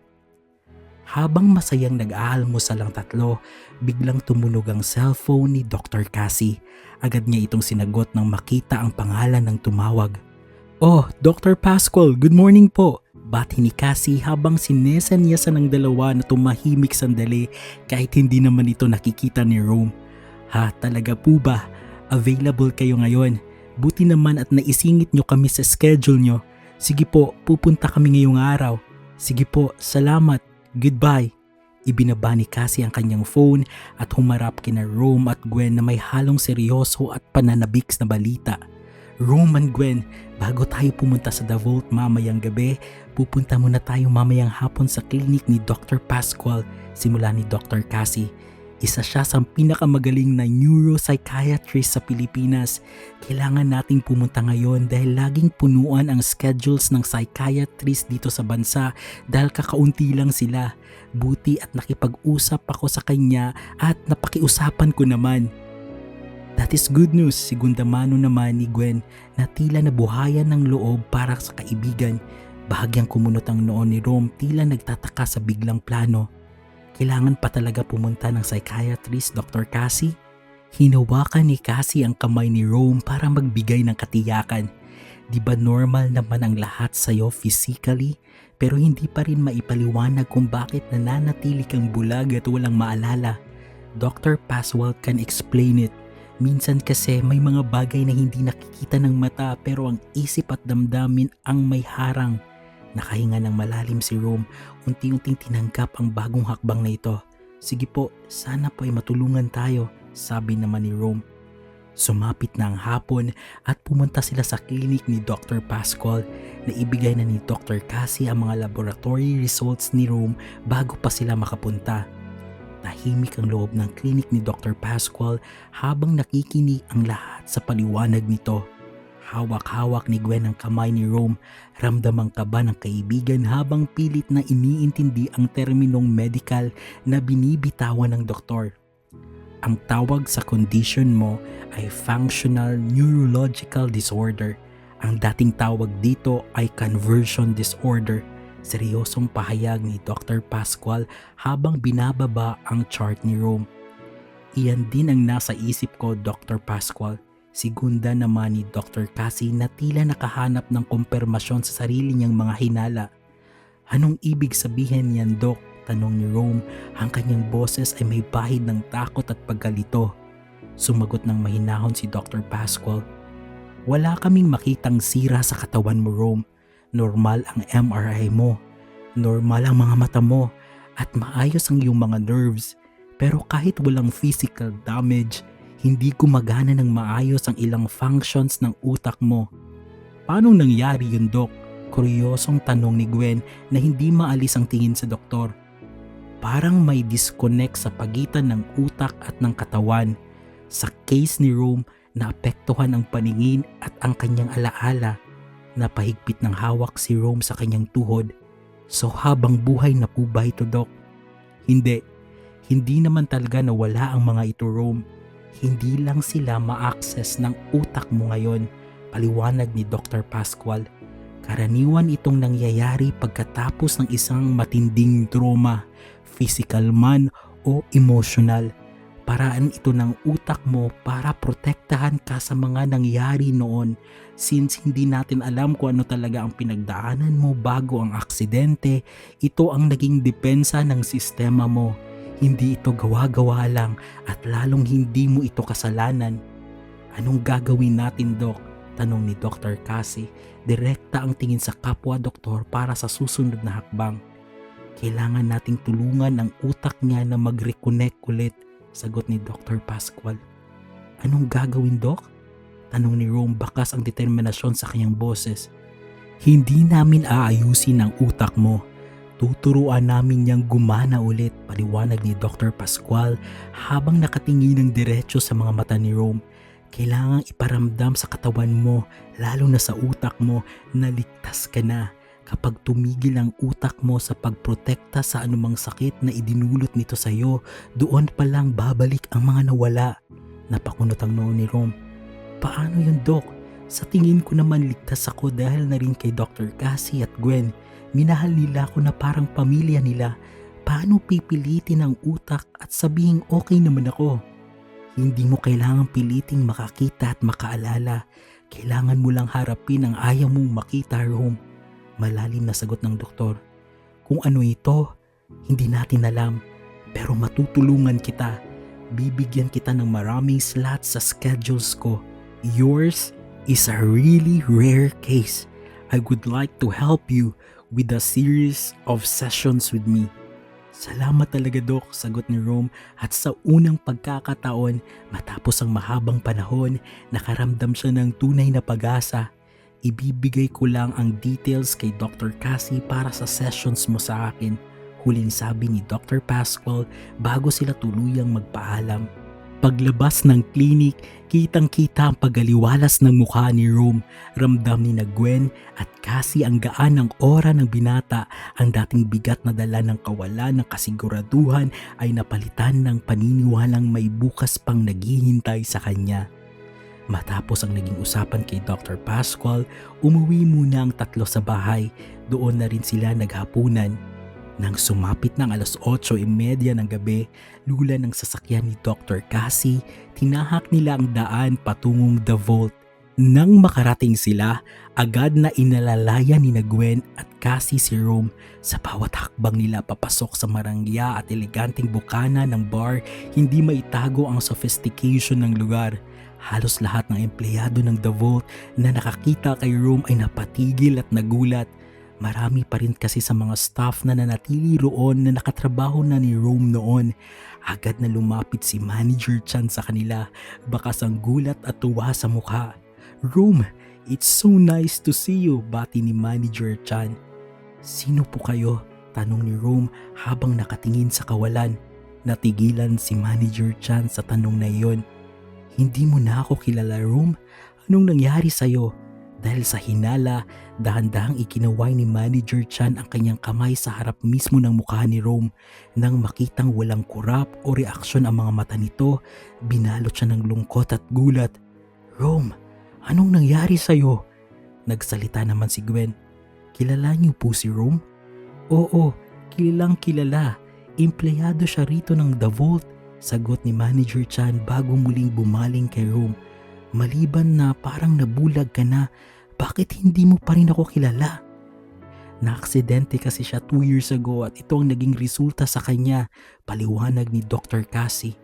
Habang masayang nag-aalmusal ang tatlo, biglang tumunog ang cellphone ni Dr. Cassie. Agad niya itong sinagot nang makita ang pangalan ng tumawag. Oh, Dr. Pascual, good morning po. Bati ni Cassie habang sinesanyasan ng dalawa na tumahimik sandali kahit hindi naman ito nakikita ni Rome. Ha, talaga po ba? Available kayo ngayon. Buti naman at naisingit nyo kami sa schedule nyo. Sige po, pupunta kami ngayong araw. Sige po, salamat. Goodbye. Ibinaba ni Cassie ang kanyang phone at humarap kina Rome at Gwen na may halong seryoso at pananabiks na balita. Rome and Gwen, bago tayo pumunta sa The Vault mamayang gabi, pupunta muna tayo mamayang hapon sa klinik ni Dr. Pascual, simula ni Dr. Cassie. Isa siya sa pinakamagaling na neuropsychiatrist sa Pilipinas. Kailangan nating pumunta ngayon dahil laging punuan ang schedules ng psychiatrist dito sa bansa dahil kakaunti lang sila. Buti at nakipag-usap ako sa kanya at napakiusapan ko naman. That is good news, segunda mano naman ni Gwen na tila nabuhayan ng loob para sa kaibigan. Bahagyang kumunot ang noon ni Rome, tila nagtataka sa biglang plano. Kailangan pa talaga pumunta ng psychiatrist, Dr. Cassie? Hinawakan ni Cassie ang kamay ni Rome para magbigay ng katiyakan. Di ba normal naman ang lahat sa'yo physically? Pero hindi pa rin maipaliwanag kung bakit nananatili kang bulag at walang maalala. Dr. Pascual can explain it. Minsan kasi may mga bagay na hindi nakikita ng mata pero ang isip at damdamin ang may harang. Nakahinga ng malalim si Rome, unti-unting tinanggap ang bagong hakbang na ito. Sige po, sana po ay matulungan tayo, sabi naman ni Rome. Sumapit na ang hapon at pumunta sila sa klinik ni Dr. Pascual na ibigay na ni Dr. Cassie ang mga laboratory results ni Rome bago pa sila makapunta. Tahimik ang loob ng klinik ni Dr. Pascual habang nakikinig ang lahat sa paliwanag nito. Hawak-hawak ni Gwen ang kamay ni Rome, ramdam ang kaba ng kaibigan habang pilit na iniintindi ang terminong medical na binibitawan ng doktor. Ang tawag sa condition mo ay functional neurological disorder. Ang dating tawag dito ay conversion disorder. Seryosong pahayag ni Dr. Pascual habang binababa ang chart ni Rome. Iyan din ang nasa isip ko, Dr. Pascual. Segunda naman ni Dr. Cassie na tila nakahanap ng kumpirmasyon sa sarili niyang mga hinala. Anong ibig sabihin niyan, Doc? Tanong ni Rome. Ang kanyang boses ay may bahid ng takot at pagkalito. Sumagot ng mahinahon si Dr. Pascual. Wala kaming makitang sira sa katawan mo, Rome. Normal ang MRI mo. Normal ang mga mata mo. At maayos ang iyong mga nerves. Pero kahit walang physical damage, Hindi gumagana ng maayos ang ilang functions ng utak mo. Paano nangyari yun, Dok? Kuryosong tanong ni Gwen na hindi maalis ang tingin sa doktor. Parang may disconnect sa pagitan ng utak at ng katawan. Sa case ni Rome, naapektuhan ang paningin at ang kanyang alaala. Napahigpit ng hawak si Rome sa kanyang tuhod. So habang buhay na po ba ito, Dok? Hindi. Hindi naman talaga nawala ang mga ito, Rome. Hindi lang sila ma-access ng utak mo ngayon, paliwanag ni Dr. Pascual. Karaniwan itong nangyayari pagkatapos ng isang matinding trauma, physical man o emotional. Paraan ito ng utak mo para protektahan ka sa mga nangyari noon, since hindi natin alam kung ano talaga ang pinagdaanan mo bago ang aksidente. Ito ang naging depensa ng sistema mo. Hindi ito gawa-gawa lang at lalong hindi mo ito kasalanan. Anong gagawin natin, Doc? Tanong ni Dr. Cassie. Direkta ang tingin sa kapwa-doktor para sa susunod na hakbang. Kailangan nating tulungan ang utak niya na mag-reconnect ulit, sagot ni Dr. Pascual. Anong gagawin, Doc? Tanong ni Rome, bakas ang determinasyon sa kanyang boses. Hindi namin aayusin ang utak mo. Tuturuan namin niyang gumana ulit, paliwanag ni Dr. Pascual habang nakatingin ng diretso sa mga mata ni Rome. Kailangang iparamdam sa katawan mo, lalo na sa utak mo, na ligtas ka na. Kapag tumigil ang utak mo sa pagprotekta sa anumang sakit na idinulot nito sa iyo, doon pa lang babalik ang mga nawala. Napakunot ang noo ni Rome. Paano yun, Doc? Sa tingin ko naman ligtas ako dahil na rin kay Dr. Cassie at Gwen. Minahal nila ako na parang pamilya nila. Paano pipilitin ang utak at sabihing okay naman ako? Hindi mo kailangang piliting makakita at makaalala. Kailangan mo lang harapin ang ayaw mong makita, Rome. Malalim na sagot ng doktor. Kung ano ito, hindi natin alam. Pero matutulungan kita. Bibigyan kita ng maraming slots sa schedules ko. Yours is a really rare case. I would like to help you with a series of sessions with me. Salamat talaga, Doc, sagot ni Rome, at sa unang pagkakataon, matapos ang mahabang panahon, nakaramdam siya ng tunay na pag-asa. Ibibigay ko lang ang details kay Dr. Cassie para sa sessions mo sa akin, huling sabi ni Dr. Pascual bago sila tuluyang magpaalam. Paglabas ng klinik, kitang-kita ang pagaliwalas ng mukha ni Rome. Ramdam ni na Gwen at Cassie ang gaan ng aura ng binata. Ang dating bigat na dala ng kawalan ng kasiguraduhan ay napalitan ng paniniwalang may bukas pang naghihintay sa kanya. Matapos ang naging usapan kay Dr. Pascual, umuwi muna ang tatlo sa bahay. Doon na rin sila naghapunan. Nang sumapit ng 8:30 ng gabi, lula ng sasakyan ni Dr. Cassie, tinahak nila ang daan patungong The Vault. Nang makarating sila, agad na inalalayan ni na Gwen at Cassie si Rome. Sa bawat hakbang nila papasok sa marangya at eleganteng bukana ng bar, hindi maitago ang sophistication ng lugar. Halos lahat ng empleyado ng The Vault na nakakita kay Rome ay napatigil at nagulat. Marami pa rin kasi sa mga staff na nanatili roon na nakatrabaho na ni Rome noon. Agad na lumapit si Manager Chan sa kanila, bakas ang gulat at tuwa sa mukha. Rome, it's so nice to see you, bati ni Manager Chan. Sino po kayo? Tanong ni Rome habang nakatingin sa kawalan. Natigilan si Manager Chan sa tanong na iyon. Hindi mo na ako kilala, Rome? Anong nangyari sa'yo? Dahil sa hinala, dahan-dahang ikinaway ni Manager Chan ang kanyang kamay sa harap mismo ng mukha ni Rome. Nang makitang walang kurap o reaksyon ang mga mata nito, binalot siya ng lungkot at gulat. Rome, anong nangyari sa'yo? Nagsalita naman si Gwen. Kilala niyo po si Rome? Oo, kilalang kilala. Empleyado siya rito ng The Vault, sagot ni Manager Chan bago muling bumaling kay Rome. Maliban na parang nabulag ka na, bakit hindi mo pa rin ako kilala? Naaksidente kasi siya 2 years ago at ito ang naging resulta sa kanya, paliwanag ni Dr. Cassie.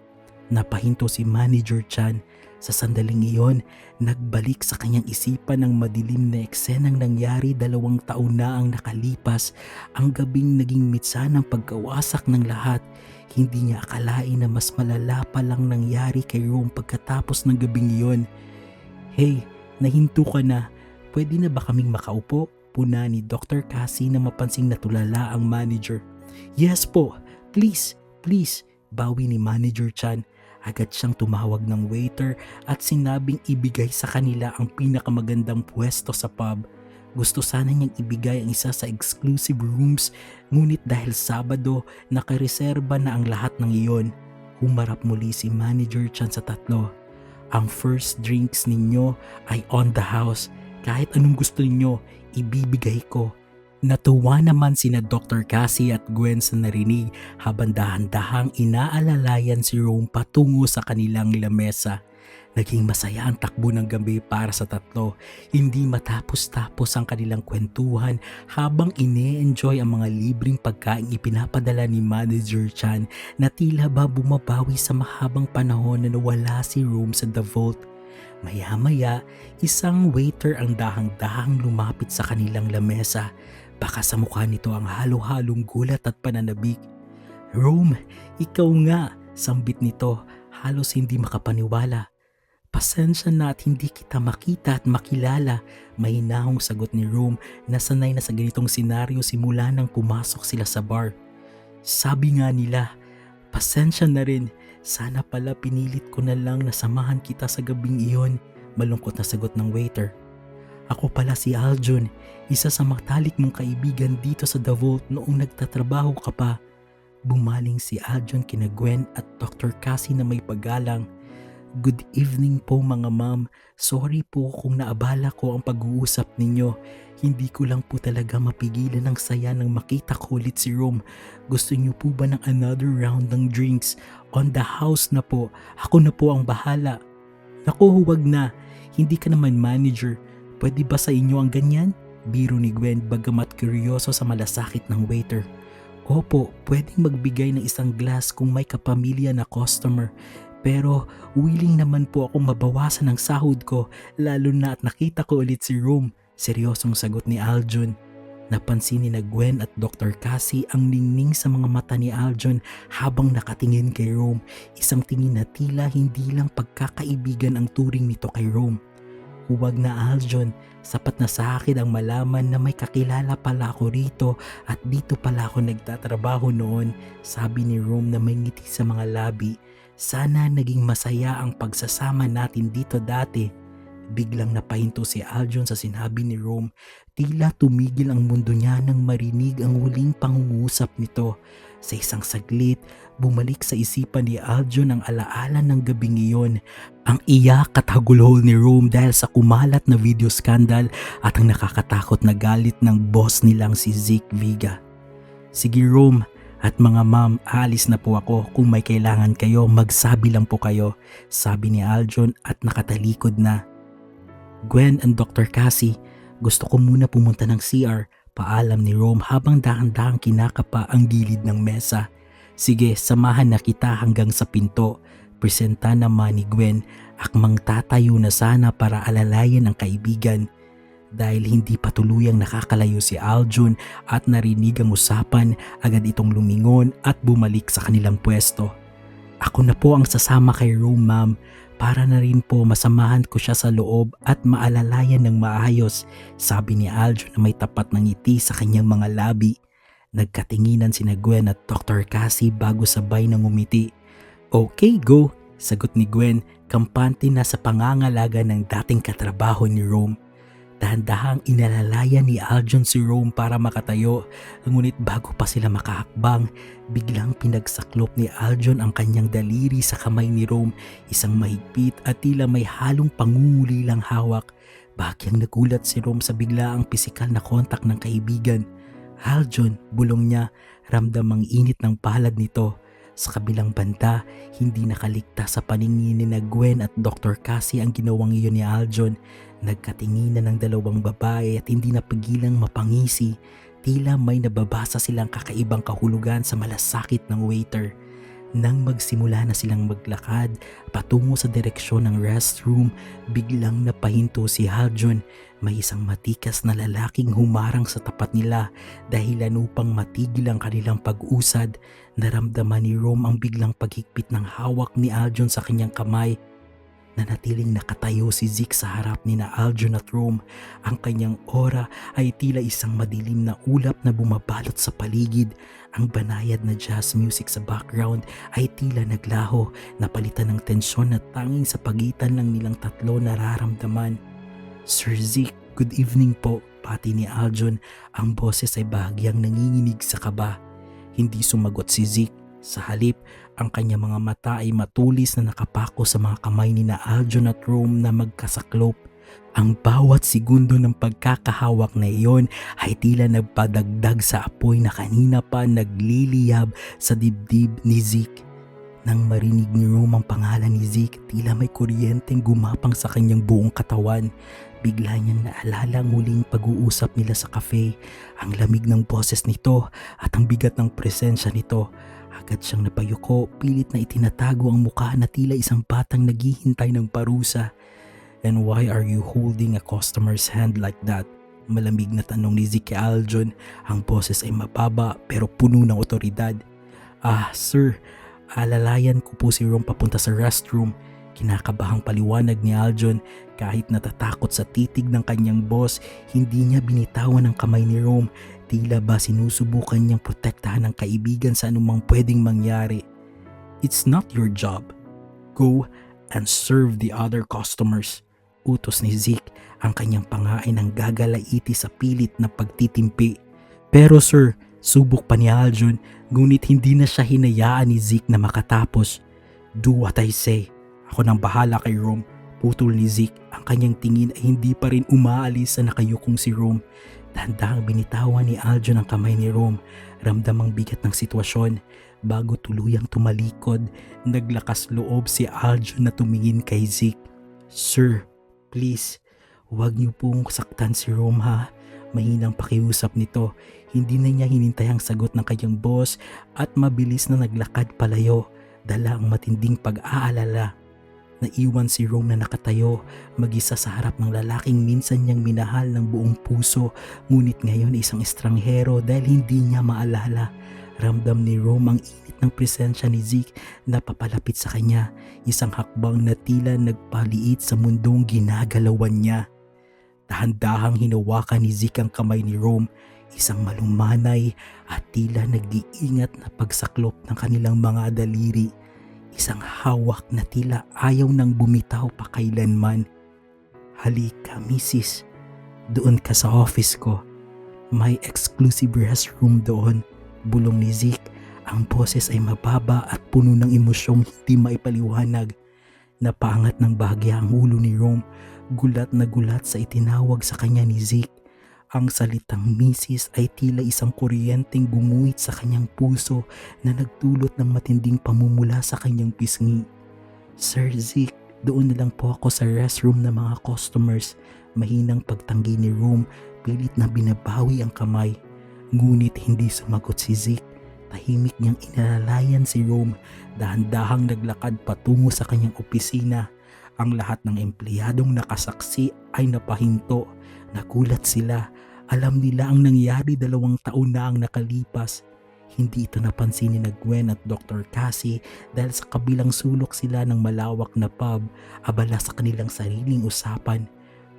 Napahinto si Manager Chan. Sa sandaling iyon, nagbalik sa kanyang isipan ang madilim na eksenang nangyari 2 taon na ang nakalipas, ang gabing naging mitsa ng pagkawasak ng lahat. Hindi niya akalain na mas malala pa lang nangyari kay Rome pagkatapos ng gabing iyon. "Hey, nahinto ka na. Pwede na ba kaming makaupo?" Puna ni Dr. Cassie na mapansing natulala ang manager. "Yes po, please, please," bawi ni Manager Chan. Agad siyang tumawag ng waiter at sinabing ibigay sa kanila ang pinakamagandang pwesto sa pub. Gusto sana niyang ibigay ang isa sa exclusive rooms, ngunit dahil Sabado, nakareserba na ang lahat ng iyon. Humarap muli si Manager Chan sa tatlo. "Ang first drinks ninyo ay on the house. Kahit anong gusto ninyo, ibibigay ko." Natuwa naman sina Dr. Cassie at Gwen sa narinig habang dahan-dahang inaalalayan si Rome patungo sa kanilang lamesa. Naging masaya ang takbo ng gabi para sa tatlo. Hindi matapos-tapos ang kanilang kwentuhan habang ine-enjoy ang mga libreng pagkain ipinapadala ni Manager Chan na tila ba bumabawi sa mahabang panahon na nawala si Rome sa The Vault. Maya-maya, isang waiter ang dahang-dahang lumapit sa kanilang lamesa. Baka sa mukha nito ang halo-halong gulat at pananabik. "Rome, ikaw nga," sambit nito, halos hindi makapaniwala. "Pasensya na at hindi kita makita at makilala," mahinahong sagot ni Rome na sanay na sa ganitong senaryo simula nang pumasok sila sa bar. "Sabi nga nila, pasensya na rin. Sana pala pinilit ko na lang na samahan kita sa gabing iyon," malungkot na sagot ng waiter. "Ako pala si Aljun, isa sa matalik mong kaibigan dito sa The Vault noong nagtatrabaho ka pa." Bumaling si Aljun kina Gwen at Dr. Cassie na may paggalang. "Good evening po mga ma'am. Sorry po kung naabala ko ang pag-uusap ninyo. Hindi ko lang po talaga mapigilan ang saya nang makita ko ulit si Rome. Gusto niyo po ba ng another round ng drinks? On the house na po. Ako na po ang bahala." "Naku, huwag na. Hindi ka naman manager. Pwede ba sa inyo ang ganyan?" Biro ni Gwen bagamat kuryoso sa malasakit ng waiter. "Opo, pwedeng magbigay ng isang glass kung may kapamilya na customer. Pero willing naman po akong mabawasan ang sahod ko lalo na at nakita ko ulit si Rome," seryosong sagot ni Aljun. Napansin ni na Gwen at Dr. Cassie ang ningning sa mga mata ni Aljun habang nakatingin kay Rome. Isang tingin na tila hindi lang pagkakaibigan ang turing nito kay Rome. "Huwag na Aljun, sapat na sa akin ang malaman na may kakilala pala ako rito at dito pala ako nagtatrabaho noon," sabi ni Rome na may ngiti sa mga labi. "Sana naging masaya ang pagsasama natin dito dati." Biglang napahinto si Aljun sa sinabi ni Rome. Tila tumigil ang mundo niya nang marinig ang huling pangungusap nito. Sa isang saglit, bumalik sa isipan ni Aljun ang alaala ng gabing iyon. Ang iyak at hagulhol ni Rome dahil sa kumalat na video scandal at ang nakakatakot na galit ng boss nilang si Zeke Viga. "Sige Rome, at mga ma'am, aalis na po ako. Kung may kailangan kayo, magsabi lang po kayo," sabi ni Aljun at nakatalikod na. "Gwen and Dr. Cassie, gusto ko muna pumunta ng CR," paalam ni Rome habang dahan-dahang kinakapa ang gilid ng mesa. "Sige, samahan na kita hanggang sa pinto," presenta naman ni Gwen, akmang tatayo na sana para alalayan ang kaibigan. Dahil hindi pa tuluyang nakakalayo si Aljun at narinig ang usapan, agad itong lumingon at bumalik sa kanilang pwesto. "Ako na po ang sasama kay Rome ma'am, para na rin po masamahan ko siya sa loob at maalalayan ng maayos," sabi ni Aljun na may tapat ng ngiti sa kanyang mga labi. Nagkatinginan sina Gwen at Dr. Cassie bago sabay ng umiti. "Okay, go," sagot ni Gwen, kampante na sa pangangalaga ng dating katrabaho ni Rome. Dahan-dahang inalalayan ni Aljun si Rome para makatayo, ngunit bago pa sila makahakbang, biglang pinagsaklop ni Aljun ang kanyang daliri sa kamay ni Rome, isang mahigpit at tila may halong pangungulilang hawak. Bahagyang nagulat si Rome sa biglaang pisikal na kontak ng kaibigan. "Aljun," bulong niya, ramdam ang init ng palad nito. Sa kabilang banda, hindi nakaligtas sa paningin ni na Gwen at Dr. Cassie ang ginawang iyon ni Aljun. Nagkatinginan ng dalawang babae at hindi napigilang mapangisi. Tila may nababasa silang kakaibang kahulugan sa malasakit ng waiter. Nang magsimula na silang maglakad patungo sa direksyon ng restroom, biglang napahinto si Aljon. May isang matikas na lalaking humarang sa tapat nila dahilan upang matigil ang kanilang pag-usad. Naramdaman ni Rome ang biglang paghigpit ng hawak ni Aljon sa kanyang kamay. Nanatiling nakatayo si Zeke sa harap ni na Aljon at Rome. Ang kanyang aura ay tila isang madilim na ulap na bumabalot sa paligid. Ang banayad na jazz music sa background ay tila naglaho, napalitan ng tensyon na tanging sa pagitan lang nilang tatlo nararamdaman. "Sir Zeke, good evening po," pati ni Aljon. Ang boses ay bahagyang nanginginig sa kaba. Hindi sumagot si Zeke. Sa halip, ang kanyang mga mata ay matulis na nakapako sa mga kamay ni na Aljon at Rome na magkasaklop. Ang bawat segundo ng pagkakahawak na iyon ay tila nagpadagdag sa apoy na kanina pa nagliliyab sa dibdib ni Zeke. Nang marinig ni Rome ang pangalan ni Zeke, tila may kuryenteng gumapang sa kanyang buong katawan. Bigla niyang naalala ang huling pag-uusap nila sa cafe. Ang lamig ng boses nito at ang bigat ng presensya nito. Agad siyang napayuko, pilit na itinatago ang mukha na tila isang batang naghihintay ng parusa. "And why are you holding a customer's hand like that?" Malamig na tanong ni Zeke kay Aljon. Ang boses ay mababa pero puno ng otoridad. Sir, alalayan ko po si Rome papunta sa restroom." Kinakabahang paliwanag ni Aljon. Kahit natatakot sa titig ng kanyang boss, hindi niya binitawan ang kamay ni Rome. Tila ba sinusubukan niyang protektahan ang kaibigan sa anumang pwedeng mangyari. "It's not your job. Go and serve the other customers," utos ni Zeke, ang kanyang pangain ang gagalaiti sa pilit na pagtitimpi. "Pero sir," subok pa ni Aljon, ngunit hindi na siya hinayaan ni Zeke na makatapos. "Do what I say. Ako nang bahala kay Rome," putol ni Zeke. Ang kanyang tingin ay hindi pa rin umaalis sa nakayukong si Rome. Dahan-dahang binitawan ni Aljon ang kamay ni Rome. Ramdam ang bigat ng sitwasyon. Bago tuluyang tumalikod, naglakas loob si Aljon na tumingin kay Zeke. "Sir, please, huwag niyo pong saktan si Rome ha." Mahinang pakiusap nito. Hindi na niya hinintay ang sagot ng kanyang boss at mabilis na naglakad palayo. Dala ang matinding pag-aalala. Naiwan si Rome na nakatayo, mag-isa sa harap ng lalaking minsan niyang minahal ng buong puso, ngunit ngayon isang estranghero dahil hindi niya maalala. Ramdam ni Rome ang init ng presensya ni Zeke na papalapit sa kanya, isang hakbang na tila nagpaliit sa mundong ginagalawan niya. Dahan-dahang hinawakan ni Zeke ang kamay ni Rome, isang malumanay at tila nag-iingat na pagsaklop ng kanilang mga daliri. Isang hawak na tila ayaw nang bumitaw pa kailanman. "Halika, misis. Doon ka sa office ko. May exclusive restroom doon," bulong ni Zeke. Ang boses ay mababa at puno ng emosyong hindi maipaliwanag. Napaangat ng bahagya ang ulo ni Rome. Gulat na gulat sa itinawag sa kanya ni Zeke. Ang salitang misis ay tila isang kuryenteng gumuhit sa kanyang puso na nagdulot ng matinding pamumula sa kanyang pisngi. "Sir Zeke, doon na lang po ako sa restroom ng mga customers." Mahinang pagtanggi ni Rome, pilit na binabawi ang kamay. Ngunit hindi sumagot si Zeke. Tahimik niyang inalalayan si Rome. Dahan-dahang naglakad patungo sa kanyang opisina. Ang lahat ng empleyadong nakasaksi ay napahinto. Nagulat sila. Alam nila ang nangyari 2 taon na ang nakalipas. Hindi ito napansin ni Gwen at Dr. Cassie dahil sa kabilang sulok sila ng malawak na pub, abala sa kanilang sariling usapan.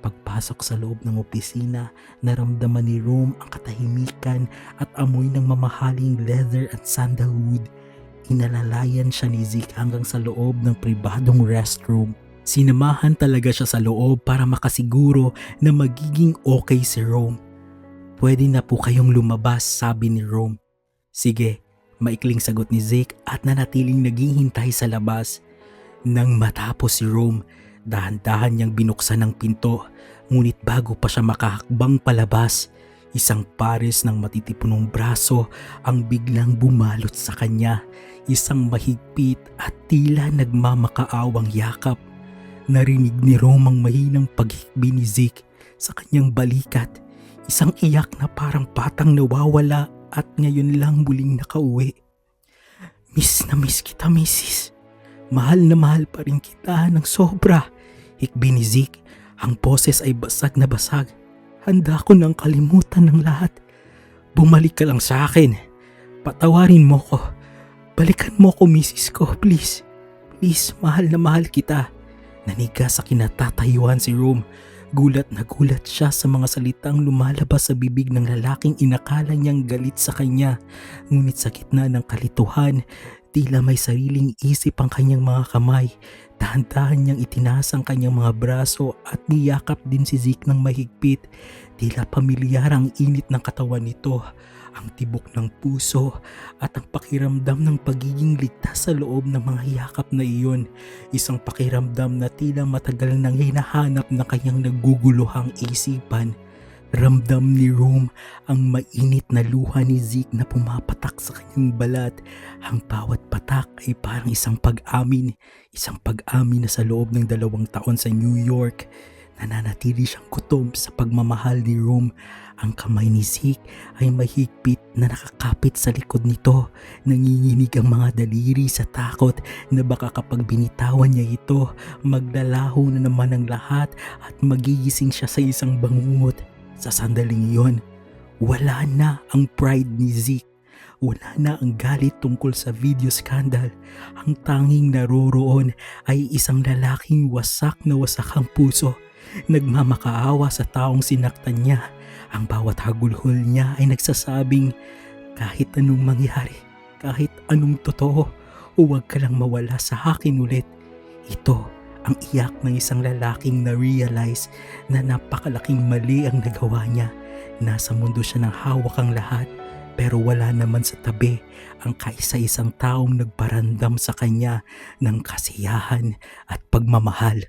Pagpasok sa loob ng opisina, naramdaman ni Rome ang katahimikan at amoy ng mamahaling leather at sandalwood. Inalalayan siya ni Zeke hanggang sa loob ng pribadong restroom. Sinamahan talaga siya sa loob para makasiguro na magiging okay si Rome. "Pwede na po kayong lumabas," sabi ni Rome. "Sige," maikling sagot ni Zeke at nanatiling naghihintay sa labas. Nang matapos si Rome, dahan-dahan niyang binuksan ang pinto. Ngunit bago pa siya makahakbang palabas, isang pares ng matitipunong braso ang biglang bumalot sa kanya. Isang mahigpit at tila nagmamakaawang yakap. Narinig ni Rome ang mahinang paghikbi ni Zeke sa kanyang balikat. Isang iyak na parang patang nawawala at ngayon lang muling nakauwi. Miss na miss kita, Mrs. Mahal na mahal pa rin kita ng sobra. Hikbi ni Zeke, ang boses ay basag na basag. Handa ko nang kalimutan ng lahat. Bumalik ka lang sa akin. Patawarin mo ko. Balikan mo ko, Mrs. ko, please. Please, mahal na mahal kita. Naniga sa kinatatayuan si Rome. Gulat na gulat siya sa mga salitang lumalabas sa bibig ng lalaking inakala niyang galit sa kanya. Ngunit sa gitna ng kalituhan, tila may sariling isip ang kanyang mga kamay. Dahan-dahan niyang itinaas ang kanyang mga braso at niyakap din si Zeke ng mahigpit. Tila pamilyar ang init ng katawan nito, ang tibok ng puso at ang pakiramdam ng pagiging ligtas sa loob ng mga yakap na iyon. Isang pakiramdam na tila matagal nang hinahanap na kanyang naguguluhang isipan. Ramdam ni Rome ang mainit na luha ni Zeke na pumapatak sa kanyang balat. Ang bawat patak ay parang isang pag-amin na sa loob ng 2 taon sa New York. Nananatili siyang gutom sa pagmamahal ni Rome. Ang kamay ni Zeke ay mahigpit na nakakapit sa likod nito. Nanginginig ang mga daliri sa takot na baka kapag binitawan niya ito, maglalaho na naman ang lahat at magigising siya sa isang bangungot. Sa sandaling iyon, wala na ang pride ni Zeke. Wala na ang galit tungkol sa video scandal. Ang tanging naroroon ay isang lalaking wasak na wasak ang puso. Nagmamakaawa sa taong sinaktan niya. Ang bawat hagulhol niya ay nagsasabing, kahit anong mangyari, kahit anong totoo, huwag ka lang mawala sa akin ulit. Ito ang iyak ng isang lalaking na-realize na napakalaking mali ang nagawa niya. Nasa mundo siya ng hawak ang lahat, pero wala naman sa tabi ang kaisa-isang taong nagparandam sa kanya ng kasiyahan at pagmamahal.